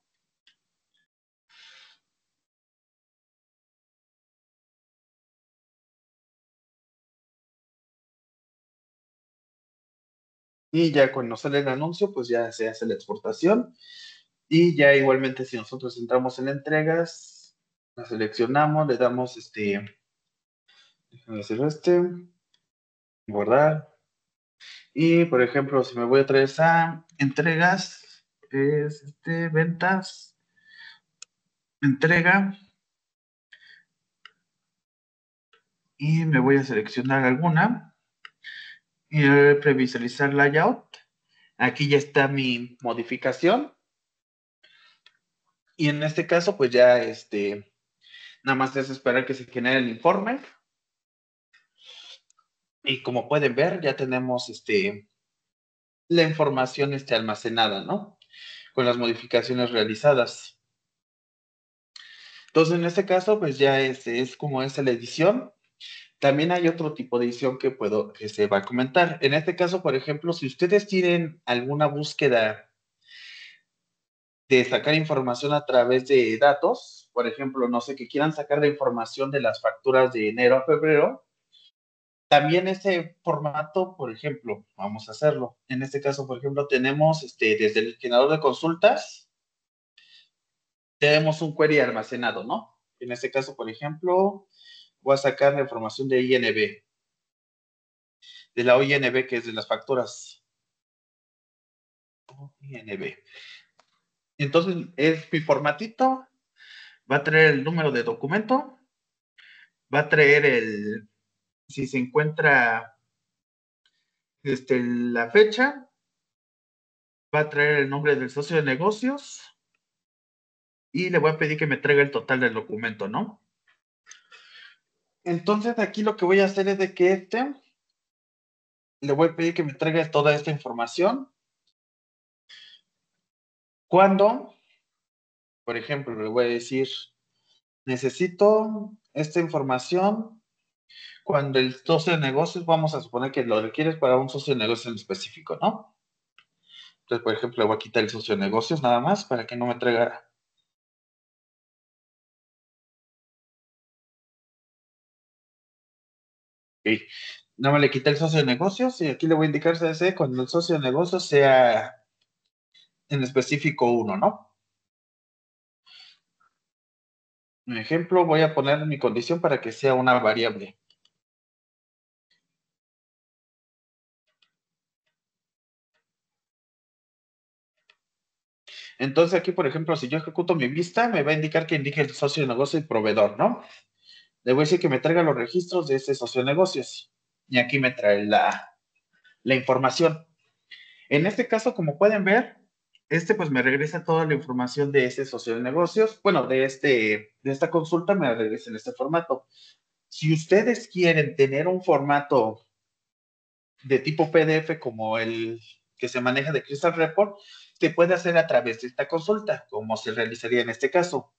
Y ya cuando sale el anuncio, pues ya se hace la exportación. Y ya igualmente si nosotros entramos en entregas, la seleccionamos, le damos déjame hacer guardar. Y por ejemplo, si me voy a traer a entregas, es ventas, entrega, y me voy a seleccionar alguna y previsualizar layout. Aquí ya está mi modificación. Y en este caso, pues ya nada más es esperar que se genere el informe. Y como pueden ver, ya tenemos la información almacenada, ¿no? Con las modificaciones realizadas. Entonces, en este caso, pues ya es como es la edición. También hay otro tipo de edición que se va a comentar. En este caso, por ejemplo, si ustedes tienen alguna búsqueda de sacar información a través de datos, por ejemplo, no sé, que quieran sacar la información de las facturas de enero a febrero, también ese formato, por ejemplo, vamos a hacerlo. En este caso, por ejemplo, tenemos desde el generador de consultas, tenemos un query almacenado, ¿no? En este caso, por ejemplo, voy a sacar la información de INB, de la OINB, que es de las facturas. INB. Entonces, es mi formatito, va a traer el número de documento, va a traer si se encuentra la fecha, va a traer el nombre del socio de negocios y le voy a pedir que me traiga el total del documento, ¿no? Entonces, aquí lo que voy a hacer es de que le voy a pedir que me traiga toda esta información. Cuando, por ejemplo, le voy a decir, necesito esta información cuando el socio de negocios, vamos a suponer que lo requieres para un socio de negocios en específico, ¿no? Entonces, por ejemplo, le voy a quitar el socio de negocios nada más para que no me traiga. Ok. Nada más le quité el socio de negocios y aquí le voy a indicar CDC cuando el socio de negocios sea en específico uno, ¿no? Un ejemplo, voy a poner mi condición para que sea una variable. Entonces aquí, por ejemplo, si yo ejecuto mi vista, me va a indicar que indique el socio de negocio y proveedor, ¿no? Le voy a decir que me traiga los registros de ese socio de negocios. Y aquí me trae la información. En este caso, como pueden ver, pues me regresa toda la información de ese socio de negocios. Bueno, de esta consulta me regresa en este formato. Si ustedes quieren tener un formato de tipo PDF como el que se maneja de Crystal Report, se puede hacer a través de esta consulta, como se realizaría en este caso.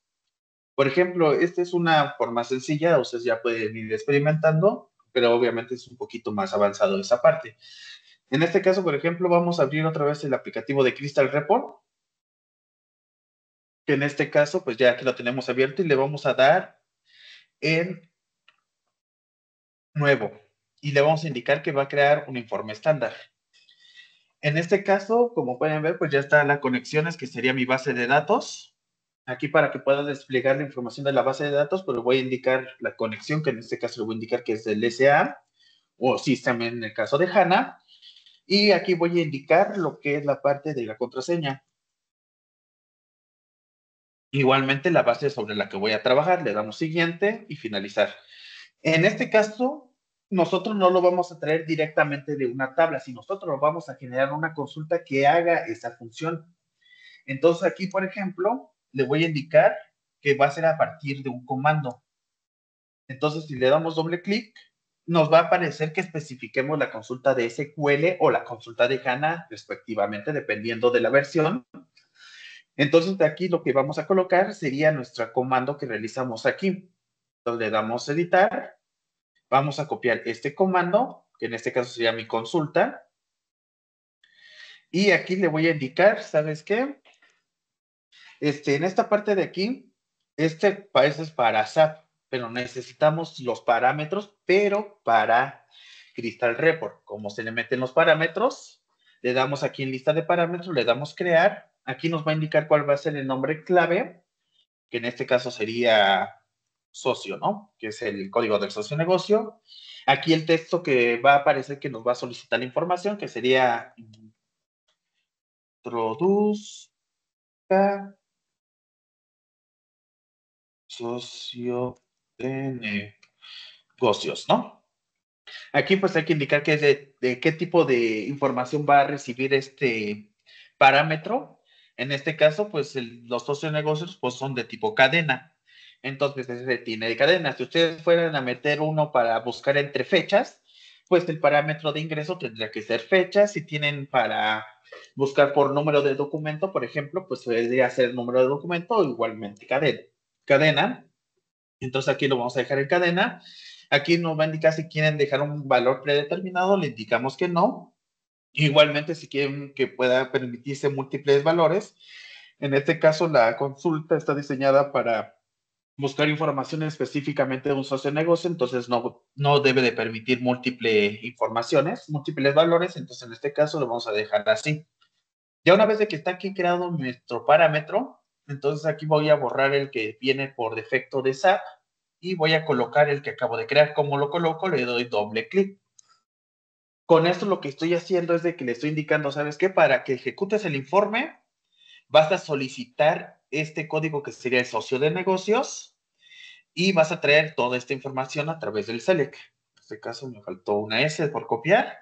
Por ejemplo, esta es una forma sencilla, ustedes ya pueden ir experimentando, pero obviamente es un poquito más avanzado esa parte. En este caso, por ejemplo, vamos a abrir otra vez el aplicativo de Crystal Report, que en este caso, pues ya que lo tenemos abierto y le vamos a dar en nuevo y le vamos a indicar que va a crear un informe estándar. En este caso, como pueden ver, pues ya está la conexiones, que sería mi base de datos. Aquí para que pueda desplegar la información de la base de datos, pues le voy a indicar la conexión, que en este caso le voy a indicar que es del SA o System en el caso de HANA. Y aquí voy a indicar lo que es la parte de la contraseña. Igualmente la base sobre la que voy a trabajar, le damos siguiente y finalizar. En este caso, nosotros no lo vamos a traer directamente de una tabla, sino nosotros vamos a generar una consulta que haga esa función. Entonces aquí, por ejemplo, le voy a indicar que va a ser a partir de un comando. Entonces, si le damos doble clic, nos va a aparecer que especifiquemos la consulta de SQL o la consulta de HANA, respectivamente, dependiendo de la versión. Entonces, de aquí lo que vamos a colocar sería nuestro comando que realizamos aquí. Entonces, le damos editar. Vamos a copiar este comando, que en este caso sería mi consulta. Y aquí le voy a indicar, ¿sabes qué? En esta parte de aquí, eso es para SAP, pero necesitamos los parámetros, pero para Crystal Report. Como se le meten los parámetros, le damos aquí en lista de parámetros, le damos crear. Aquí nos va a indicar cuál va a ser el nombre clave, que en este caso sería socio, ¿no? Que es el código del socio negocio. Aquí el texto que va a aparecer que nos va a solicitar la información, que sería introduzca socio de negocios, ¿no? Aquí pues hay que indicar que es de qué tipo de información va a recibir este parámetro. En este caso, pues los socios de negocios pues son de tipo cadena. Entonces, ese tiene de cadena. Si ustedes fueran a meter uno para buscar entre fechas, pues el parámetro de ingreso tendría que ser fecha. Si tienen para buscar por número de documento, por ejemplo, pues debería ser número de documento o igualmente cadena. Entonces aquí lo vamos a dejar en cadena. Aquí nos va a indicar si quieren dejar un valor predeterminado, le indicamos que no. Igualmente, si quieren que pueda permitirse múltiples valores, en este caso la consulta está diseñada para buscar información específicamente de un socio de negocio, entonces no debe de permitir múltiples informaciones, múltiples valores, entonces en este caso lo vamos a dejar así. Ya una vez de que está aquí creado nuestro parámetro, entonces aquí voy a borrar el que viene por defecto de SAP y voy a colocar el que acabo de crear. Como lo coloco, le doy doble clic. Con esto lo que estoy haciendo es de que le estoy indicando, ¿sabes qué? Para que ejecutes el informe, vas a solicitar este código que sería el socio de negocios y vas a traer toda esta información a través del select. En este caso me faltó una S por copiar.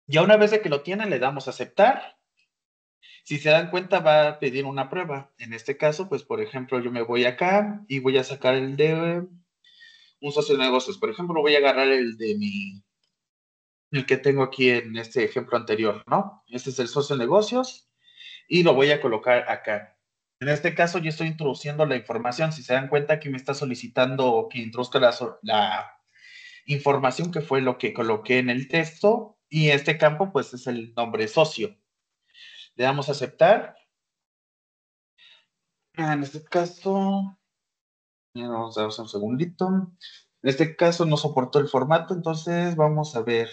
Ya una vez de que lo tienen, le damos a aceptar. Si se dan cuenta, va a pedir una prueba. En este caso, pues, por ejemplo, yo me voy acá y voy a sacar el de un socio de negocios. Por ejemplo, voy a agarrar el que tengo aquí en este ejemplo anterior, ¿no? Este es el socio de negocios y lo voy a colocar acá. En este caso, yo estoy introduciendo la información. Si se dan cuenta que me está solicitando que introduzca la información que fue lo que coloqué en el texto y este campo, pues, es el nombre socio. Le damos a aceptar. En este caso, vamos a dar un segundito. En este caso no soportó el formato, entonces vamos a ver.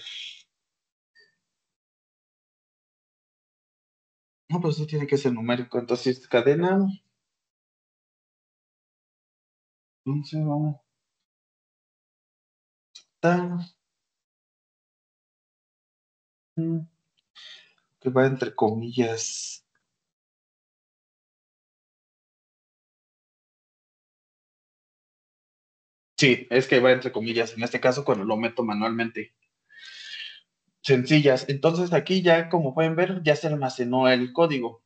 No, pues sí tiene que ser numérico. Entonces, cadena. Entonces, vamos a dar, que va entre comillas. Sí, es que va entre comillas. En este caso, cuando lo meto manualmente. Sencillas. Entonces, aquí ya, como pueden ver, ya se almacenó el código.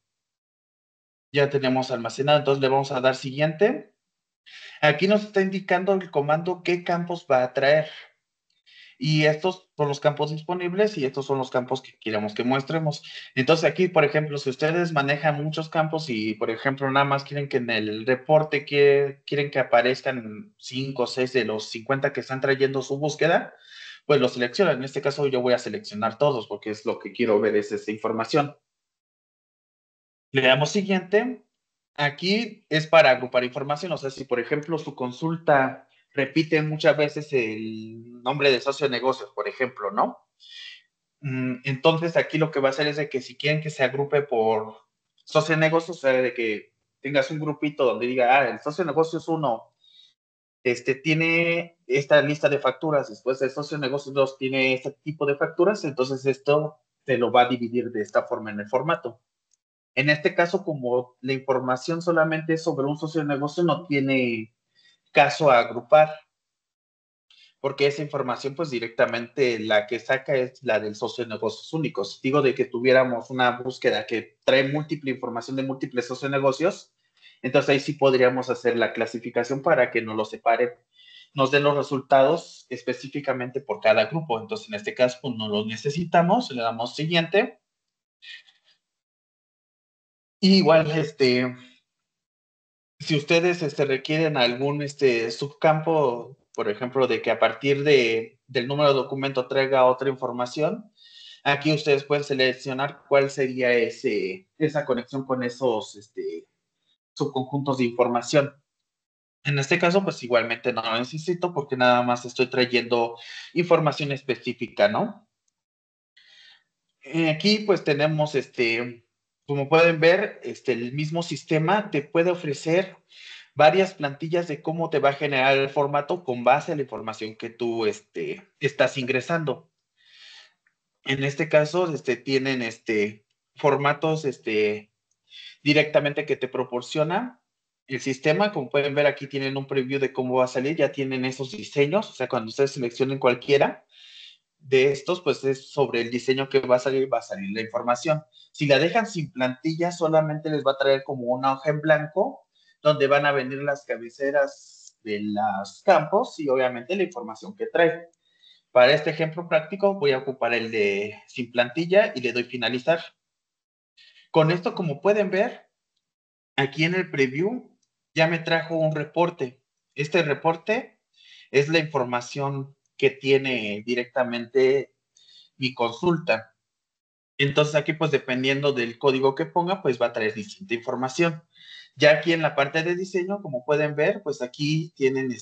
Ya tenemos almacenado. Entonces, le vamos a dar siguiente. Aquí nos está indicando el comando qué campos va a traer. Y estos son los campos disponibles y estos son los campos que queremos que muestremos. Entonces aquí, por ejemplo, si ustedes manejan muchos campos y, por ejemplo, nada más quieren que en el reporte quieren que aparezcan 5 o 6 de los 50 que están trayendo su búsqueda, pues los seleccionan. En este caso yo voy a seleccionar todos porque es lo que quiero ver, es esta información. Le damos siguiente. Aquí es para agrupar información. O sea, si por ejemplo su consulta repite muchas veces el nombre de socio de negocios, por ejemplo, ¿no? Entonces aquí lo que va a hacer es de que si quieren que se agrupe por socio de negocios, o sea, de que tengas un grupito donde diga, el socio de negocios uno tiene esta lista de facturas, después el socio de negocios 2 tiene este tipo de facturas, entonces esto se lo va a dividir de esta forma en el formato. En este caso, como la información solamente es sobre un socio de negocio, no tiene caso a agrupar, porque esa información, pues directamente la que saca es la del socio de negocios únicos. Digo de que tuviéramos una búsqueda que trae múltiple información de múltiples socios de negocios, entonces ahí sí podríamos hacer la clasificación para que nos lo separe, nos den los resultados específicamente por cada grupo. Entonces, en este caso, pues no los necesitamos, le damos siguiente. Y igual, si ustedes requieren algún subcampo, por ejemplo, de que a partir del número de documento traiga otra información, Aquí ustedes pueden seleccionar cuál sería esa conexión con esos subconjuntos de información. En este caso, pues igualmente no lo necesito porque nada más estoy trayendo información específica, ¿no? Aquí pues tenemos, como pueden ver, el mismo sistema te puede ofrecer varias plantillas de cómo te va a generar el formato con base a la información que tú estás ingresando. En este caso, tienen formatos directamente que te proporciona el sistema. Como pueden ver, aquí tienen un preview de cómo va a salir, ya tienen esos diseños, o sea, cuando ustedes seleccionen cualquiera de estos, pues es sobre el diseño que va a salir la información. Si la dejan sin plantilla, solamente les va a traer como una hoja en blanco, donde van a venir las cabeceras de los campos y obviamente la información que trae. Para este ejemplo práctico voy a ocupar el de sin plantilla y le doy finalizar. Con esto, como pueden ver, aquí en el preview ya me trajo un reporte. Este reporte es la información que tiene directamente mi consulta. Entonces aquí, pues dependiendo del código que ponga, pues va a traer distinta información. Ya aquí en la parte de diseño, como pueden ver, pues aquí tienen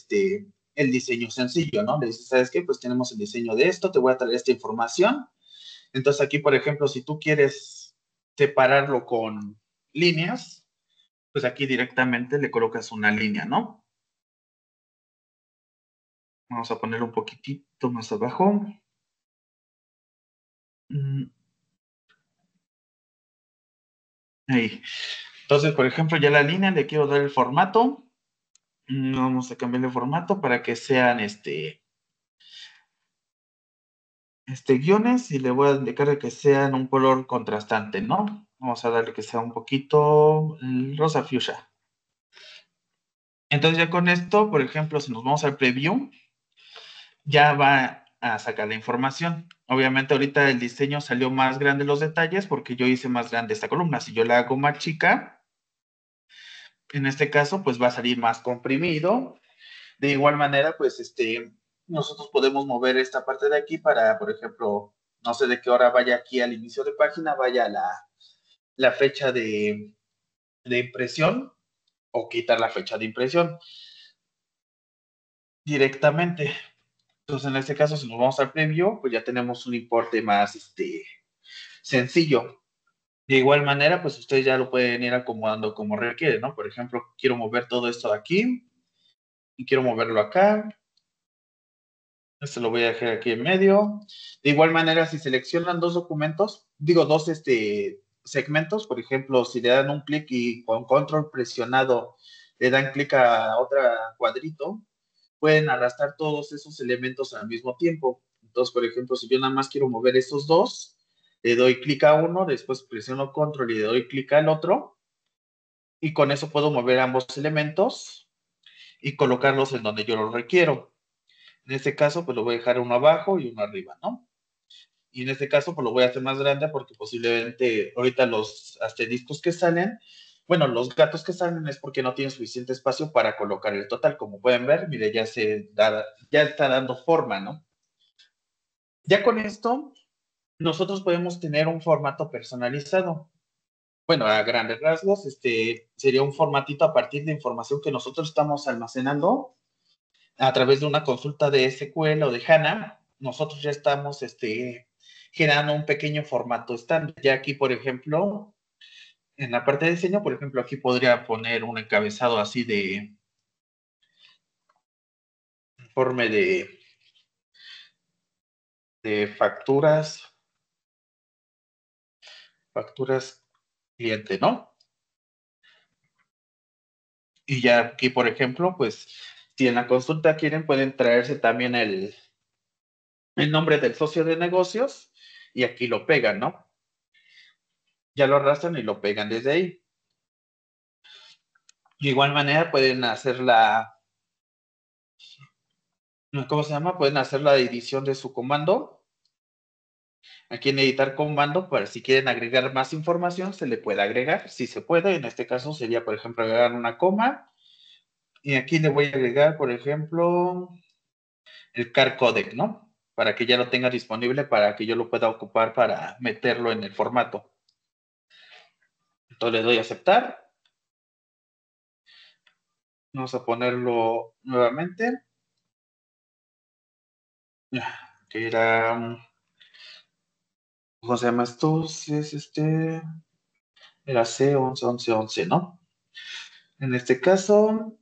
el diseño sencillo, ¿no? Le dices, ¿sabes qué? Pues tenemos el diseño de esto, te voy a traer esta información. Entonces aquí, por ejemplo, si tú quieres separarlo con líneas, pues aquí directamente le colocas una línea, ¿no? Vamos a ponerlo un poquitito más abajo. Ahí. Entonces, por ejemplo, ya la línea le quiero dar el formato. Vamos a cambiar el formato para que sean guiones y le voy a indicar que sean un color contrastante, ¿no? Vamos a darle que sea un poquito rosa fuchsia. Entonces ya con esto, por ejemplo, si nos vamos al preview, ya va a sacar la información. Obviamente ahorita el diseño salió más grande los detalles porque yo hice más grande esta columna. Si yo la hago más chica, en este caso, pues va a salir más comprimido. De igual manera, pues nosotros podemos mover esta parte de aquí para, por ejemplo, no sé de qué hora vaya aquí al inicio de página, vaya la fecha de impresión o quitar la fecha de impresión directamente. Entonces, en este caso, si nos vamos al preview, pues ya tenemos un importe más sencillo. De igual manera, pues ustedes ya lo pueden ir acomodando como requieren, ¿no? Por ejemplo, quiero mover todo esto de aquí y quiero moverlo acá. Este lo voy a dejar aquí en medio. De igual manera, si seleccionan dos documentos, digo dos segmentos, por ejemplo, si le dan un clic y con control presionado le dan clic a otro cuadrito, pueden arrastrar todos esos elementos al mismo tiempo. Entonces, por ejemplo, si yo nada más quiero mover esos dos, le doy clic a uno, después presiono control y le doy clic al otro, y con eso puedo mover ambos elementos y colocarlos en donde yo los requiero. En este caso, pues lo voy a dejar uno abajo y uno arriba, ¿no? Y en este caso, pues lo voy a hacer más grande porque posiblemente ahorita los asteriscos que salen, bueno, los gatos que salen es porque no tienen suficiente espacio para colocar el total. Como pueden ver, mire, ya está dando forma, ¿no? Ya con esto, nosotros podemos tener un formato personalizado. Bueno, a grandes rasgos, sería un formatito a partir de información que nosotros estamos almacenando a través de una consulta de SQL o de HANA. Nosotros ya estamos generando un pequeño formato estándar. Ya aquí, por ejemplo, en la parte de diseño, por ejemplo, aquí podría poner un encabezado así de informe de facturas cliente, ¿no? Y ya aquí, por ejemplo, pues si en la consulta quieren, pueden traerse también el nombre del socio de negocios y aquí lo pegan, ¿no? Ya lo arrastran y lo pegan desde ahí. De igual manera pueden hacer ¿cómo se llama? Pueden hacer la edición de su comando. Aquí en editar comando, para si quieren agregar más información, se le puede agregar, si se puede. En este caso sería, por ejemplo, agregar una coma. Y aquí le voy a agregar, por ejemplo, el car codec, ¿no? para que ya lo tenga disponible, para que yo lo pueda ocupar para meterlo en el formato. Entonces le doy a aceptar. Vamos a ponerlo nuevamente. Que era, ¿cómo se llama esto? Si es era C111111, ¿no? En este caso,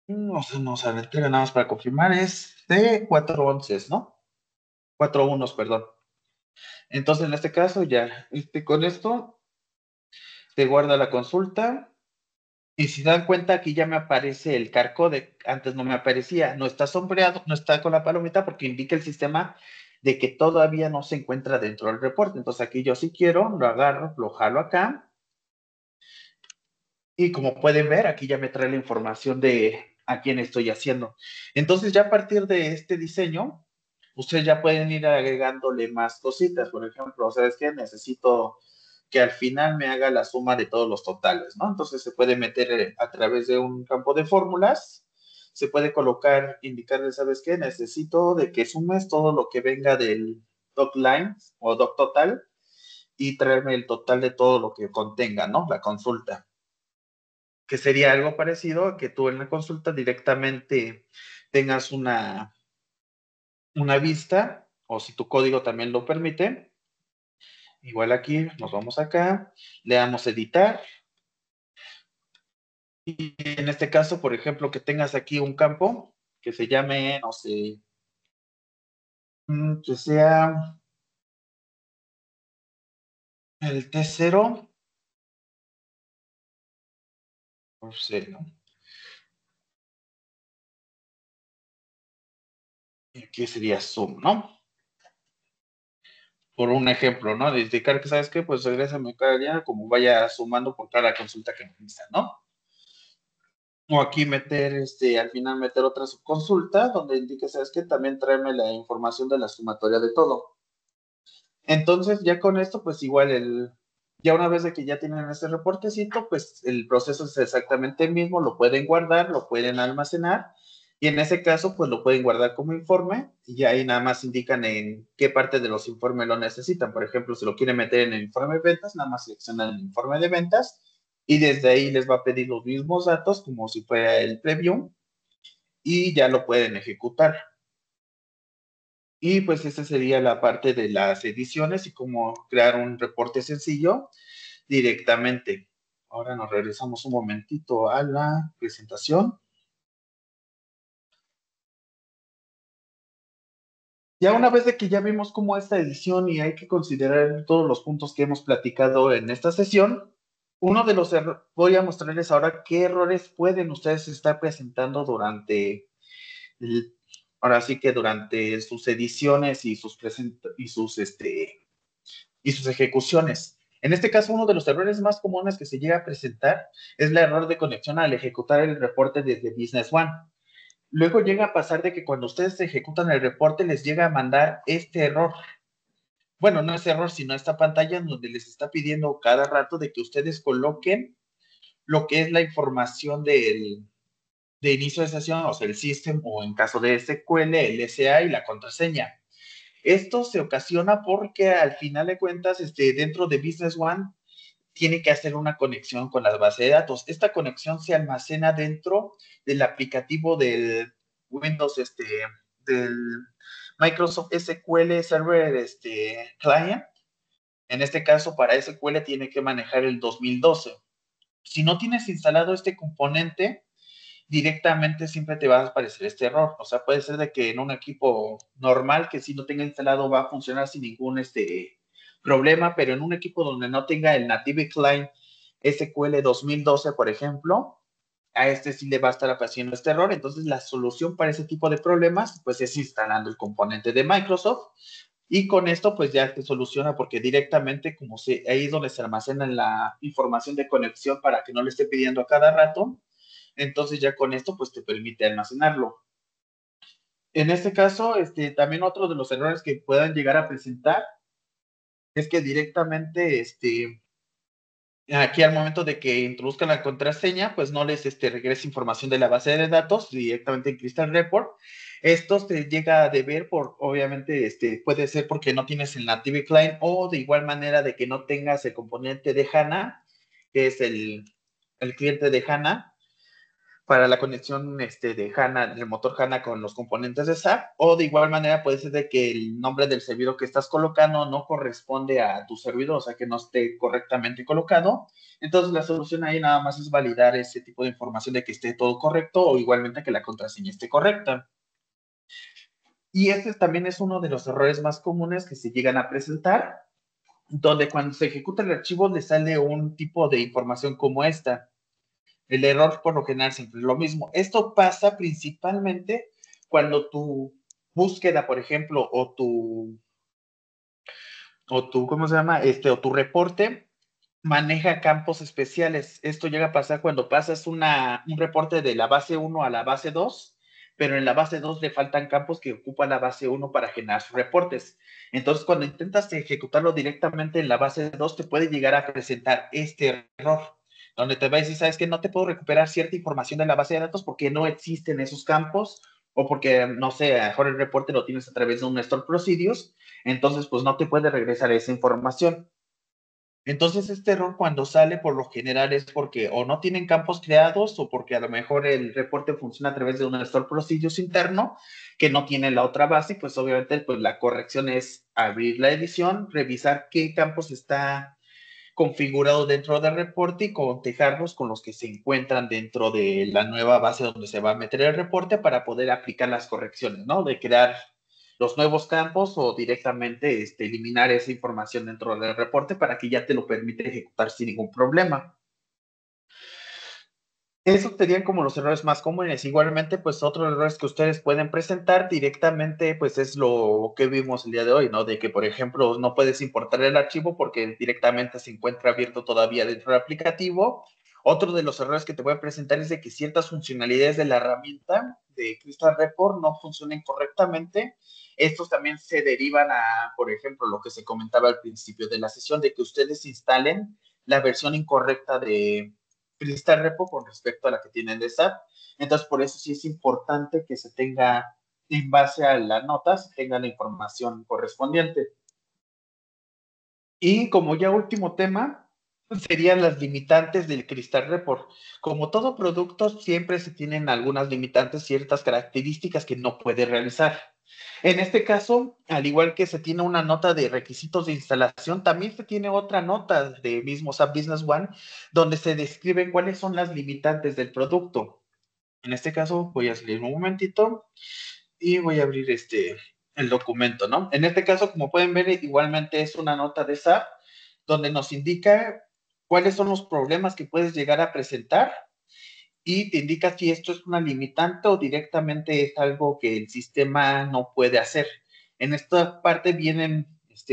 vamos a la entrega nada más para confirmar, es de 4 onces, ¿no? 4 unos, perdón. Entonces, en este caso, ya, con esto, se guarda la consulta. Y si dan cuenta, aquí ya me aparece el CARCODE. Antes no me aparecía. No está sombreado, no está con la palomita porque indica el sistema de que todavía no se encuentra dentro del reporte. Entonces, aquí yo si quiero, lo agarro, lo jalo acá. Y como pueden ver, aquí ya me trae la información de a quién estoy haciendo. Entonces, ya a partir de este diseño, ustedes ya pueden ir agregándole más cositas. Por ejemplo, ¿sabes qué? Necesito que al final me haga la suma de todos los totales, ¿no? Entonces se puede meter a través de un campo de fórmulas, se puede colocar, indicarle, ¿sabes qué? Necesito de que sumes todo lo que venga del doc line o doc total y traerme el total de todo lo que contenga, ¿no? La consulta. Que sería algo parecido a que tú en la consulta directamente tengas una vista, o si tu código también lo permite. Igual aquí, nos vamos acá, le damos editar. Y en este caso, por ejemplo, que tengas aquí un campo que se llame, no sé, que sea el T0 por 0. Y aquí sería zoom, ¿no? Por un ejemplo, ¿no? De indicar que, ¿sabes qué? Pues regrésame cada día como vaya sumando por cada consulta que me necesita, ¿no? O aquí meter, al final meter otra subconsulta donde indique, ¿sabes qué? También tráeme la información de la sumatoria de todo. Entonces, ya con esto, pues igual ya una vez de que ya tienen este reportecito, pues el proceso es exactamente el mismo, lo pueden guardar, lo pueden almacenar, y en ese caso, pues lo pueden guardar como informe, y ahí nada más indican en qué parte de los informes lo necesitan. Por ejemplo, si lo quieren meter en el informe de ventas, nada más seleccionan el informe de ventas, y desde ahí les va a pedir los mismos datos, como si fuera el preview, y ya lo pueden ejecutar. Y pues esa sería la parte de las ediciones y cómo crear un reporte sencillo directamente. Ahora nos regresamos un momentito a la presentación. Ya una vez de que ya vimos cómo esta edición y hay que considerar todos los puntos que hemos platicado en esta sesión, uno de los errores, voy a mostrarles ahora qué errores pueden ustedes estar presentando durante el, ahora sí que durante sus ediciones y y sus ejecuciones. En este caso, uno de los errores más comunes que se llega a presentar es el error de conexión al ejecutar el reporte desde Business One. Luego llega a pasar de que cuando ustedes ejecutan el reporte les llega a mandar este error. Bueno, no es error, sino esta pantalla en donde les está pidiendo cada rato de que ustedes coloquen lo que es la información de inicio de sesión, o sea, el system, o en caso de SQL, el SA y la contraseña. Esto se ocasiona porque al final de cuentas, dentro de Business One, tiene que hacer una conexión con la base de datos. Esta conexión se almacena dentro del aplicativo del Windows, del Microsoft SQL Server Client. En este caso, para SQL tiene que manejar el 2012. Si no tienes instalado este componente, directamente siempre te va a aparecer este error. O sea, puede ser de que en un equipo normal que si no tenga instalado va a funcionar sin ningún problema, pero en un equipo donde no tenga el Native Client SQL 2012, por ejemplo, a sí le va a estar apareciendo este error. Entonces, la solución para ese tipo de problemas, pues es instalando el componente de Microsoft. Y con esto, pues ya se soluciona porque directamente, ahí es donde se almacena la información de conexión para que no le esté pidiendo a cada rato, entonces ya con esto pues te permite almacenarlo. En este caso, también otro de los errores que puedan llegar a presentar es que directamente Aquí al momento de que introduzcan la contraseña, pues no les regresa información de la base de datos directamente en Crystal Report. Esto se llega a deber por, obviamente, puede ser porque no tienes el Native Client o de igual manera de que no tengas el componente de HANA, que es el cliente de HANA, para la conexión de HANA, del motor HANA con los componentes de SAP, o de igual manera puede ser de que el nombre del servidor que estás colocando no corresponde a tu servidor, o sea que no esté correctamente colocado. Entonces la solución ahí nada más es validar ese tipo de información de que esté todo correcto o igualmente que la contraseña esté correcta. Y este también es uno de los errores más comunes que se llegan a presentar, donde cuando se ejecuta el archivo le sale un tipo de información como esta. El error por lo general siempre es lo mismo. Esto pasa principalmente cuando tu búsqueda, por ejemplo, ¿cómo se llama? O tu reporte maneja campos especiales. Esto llega a pasar cuando pasas un reporte de la base 1 a la base 2, pero en la base 2 le faltan campos que ocupa la base 1 para generar sus reportes. Entonces, cuando intentas ejecutarlo directamente en la base 2, te puede llegar a presentar este error, donde te va a decir, sabes que no te puedo recuperar cierta información de la base de datos porque no existen esos campos o porque, no sé, a lo mejor el reporte lo tienes a través de un Store Procedures, entonces pues no te puede regresar esa información. Entonces, este error cuando sale por lo general es porque o no tienen campos creados o porque a lo mejor el reporte funciona a través de un Store Procedures interno que no tiene la otra base y pues obviamente pues la corrección es abrir la edición, revisar qué campos está configurado dentro del reporte y cotejarlos con los que se encuentran dentro de la nueva base donde se va a meter el reporte para poder aplicar las correcciones, ¿no? De crear los nuevos campos o directamente eliminar esa información dentro del reporte para que ya te lo permite ejecutar sin ningún problema. Esos serían como los errores más comunes. Igualmente, pues otros errores que ustedes pueden presentar directamente, pues es lo que vimos el día de hoy, ¿no? De que, por ejemplo, no puedes importar el archivo porque directamente se encuentra abierto todavía dentro del aplicativo. Otro de los errores que te voy a presentar es de que ciertas funcionalidades de la herramienta de Crystal Report no funcionen correctamente. Estos también se derivan a, por ejemplo, lo que se comentaba al principio de la sesión, de que ustedes instalen la versión incorrecta de Crystal Repo con respecto a la que tienen de SAP. Entonces, por eso sí es importante que se tenga, en base a la nota, se tenga la información correspondiente. Y como ya último tema, serían las limitantes del Crystal Report. Como todo producto, siempre se tienen algunas limitantes, ciertas características que no puede realizar. En este caso, al igual que se tiene una nota de requisitos de instalación, también se tiene otra nota de mismo SAP Business One, donde se describen cuáles son las limitantes del producto. En este caso, voy a salir un momentito y voy a abrir el documento, ¿no? En este caso, como pueden ver, igualmente es una nota de SAP donde nos indica cuáles son los problemas que puedes llegar a presentar y te indica si esto es una limitante o directamente es algo que el sistema no puede hacer. En esta parte vienen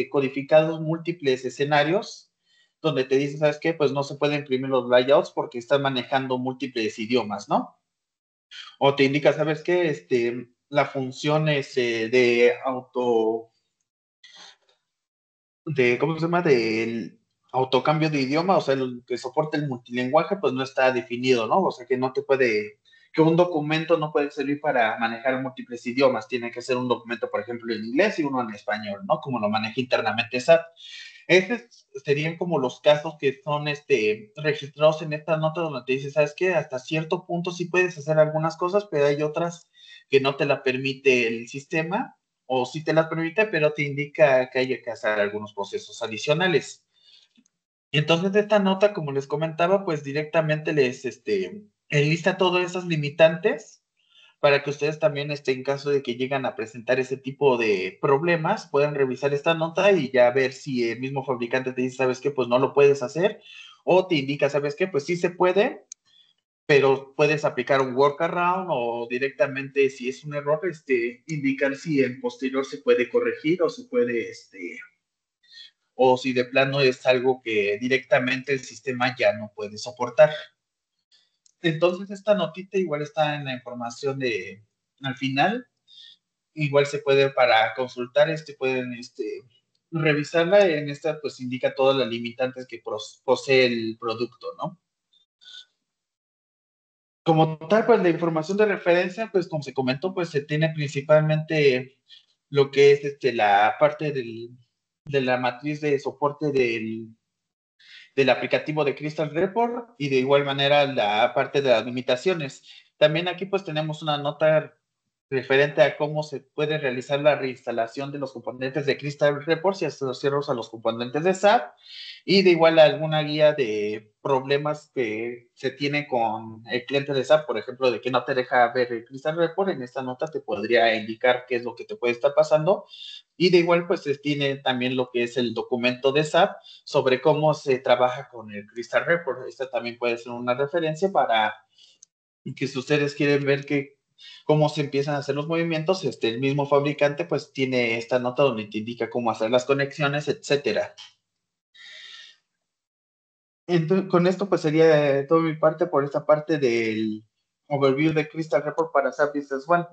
codificados múltiples escenarios donde te dice, ¿sabes qué? Pues no se pueden imprimir los layouts porque están manejando múltiples idiomas, ¿no? O te indica, ¿sabes qué? La función de ¿cómo se llama? Del autocambio de idioma, o sea, el que soporta el multilingüaje, pues no está definido, ¿no? O sea, que no te puede, que un documento no puede servir para manejar múltiples idiomas, tiene que ser un documento, por ejemplo, en inglés y uno en español, ¿no? Como lo maneja internamente SAP. Estos serían como los casos que son registrados en esta nota donde te dice, ¿sabes qué? Hasta cierto punto sí puedes hacer algunas cosas, pero hay otras que no te la permite el sistema o sí te las permite, pero te indica que hay que hacer algunos procesos adicionales. Y entonces esta nota, como les comentaba, pues directamente les enlista todas esas limitantes para que ustedes también, en caso de que llegan a presentar ese tipo de problemas, puedan revisar esta nota y ya ver si el mismo fabricante te dice, ¿sabes qué? Pues no lo puedes hacer, o te indica, ¿sabes qué? Pues sí se puede, pero puedes aplicar un workaround o directamente, si es un error, indicar si en posterior se puede corregir o se puede, o si de plano es algo que directamente el sistema ya no puede soportar. Entonces, esta notita igual está en la información al final. Igual se puede para consultar, pueden revisarla. En esta pues indica todas las limitantes que posee el producto, ¿no? Como tal, pues la información de referencia, pues como se comentó, pues se tiene principalmente lo que es la parte de la matriz de soporte del aplicativo de Crystal Report y de igual manera la parte de las limitaciones. También aquí pues tenemos una nota referente a cómo se puede realizar la reinstalación de los componentes de Crystal Report y asociarlos a los componentes de SAP y de igual alguna guía de problemas que se tiene con el cliente de SAP, por ejemplo, de que no te deja ver el Crystal Report. En esta nota te podría indicar qué es lo que te puede estar pasando y de igual pues se tiene también lo que es el documento de SAP sobre cómo se trabaja con el Crystal Report. Esta también puede ser una referencia para que si ustedes quieren ver cómo se empiezan a hacer los movimientos, el mismo fabricante pues tiene esta nota donde te indica cómo hacer las conexiones, etcétera. Entonces, con esto pues sería toda mi parte por esta parte del overview de Crystal Report para SAP Business One.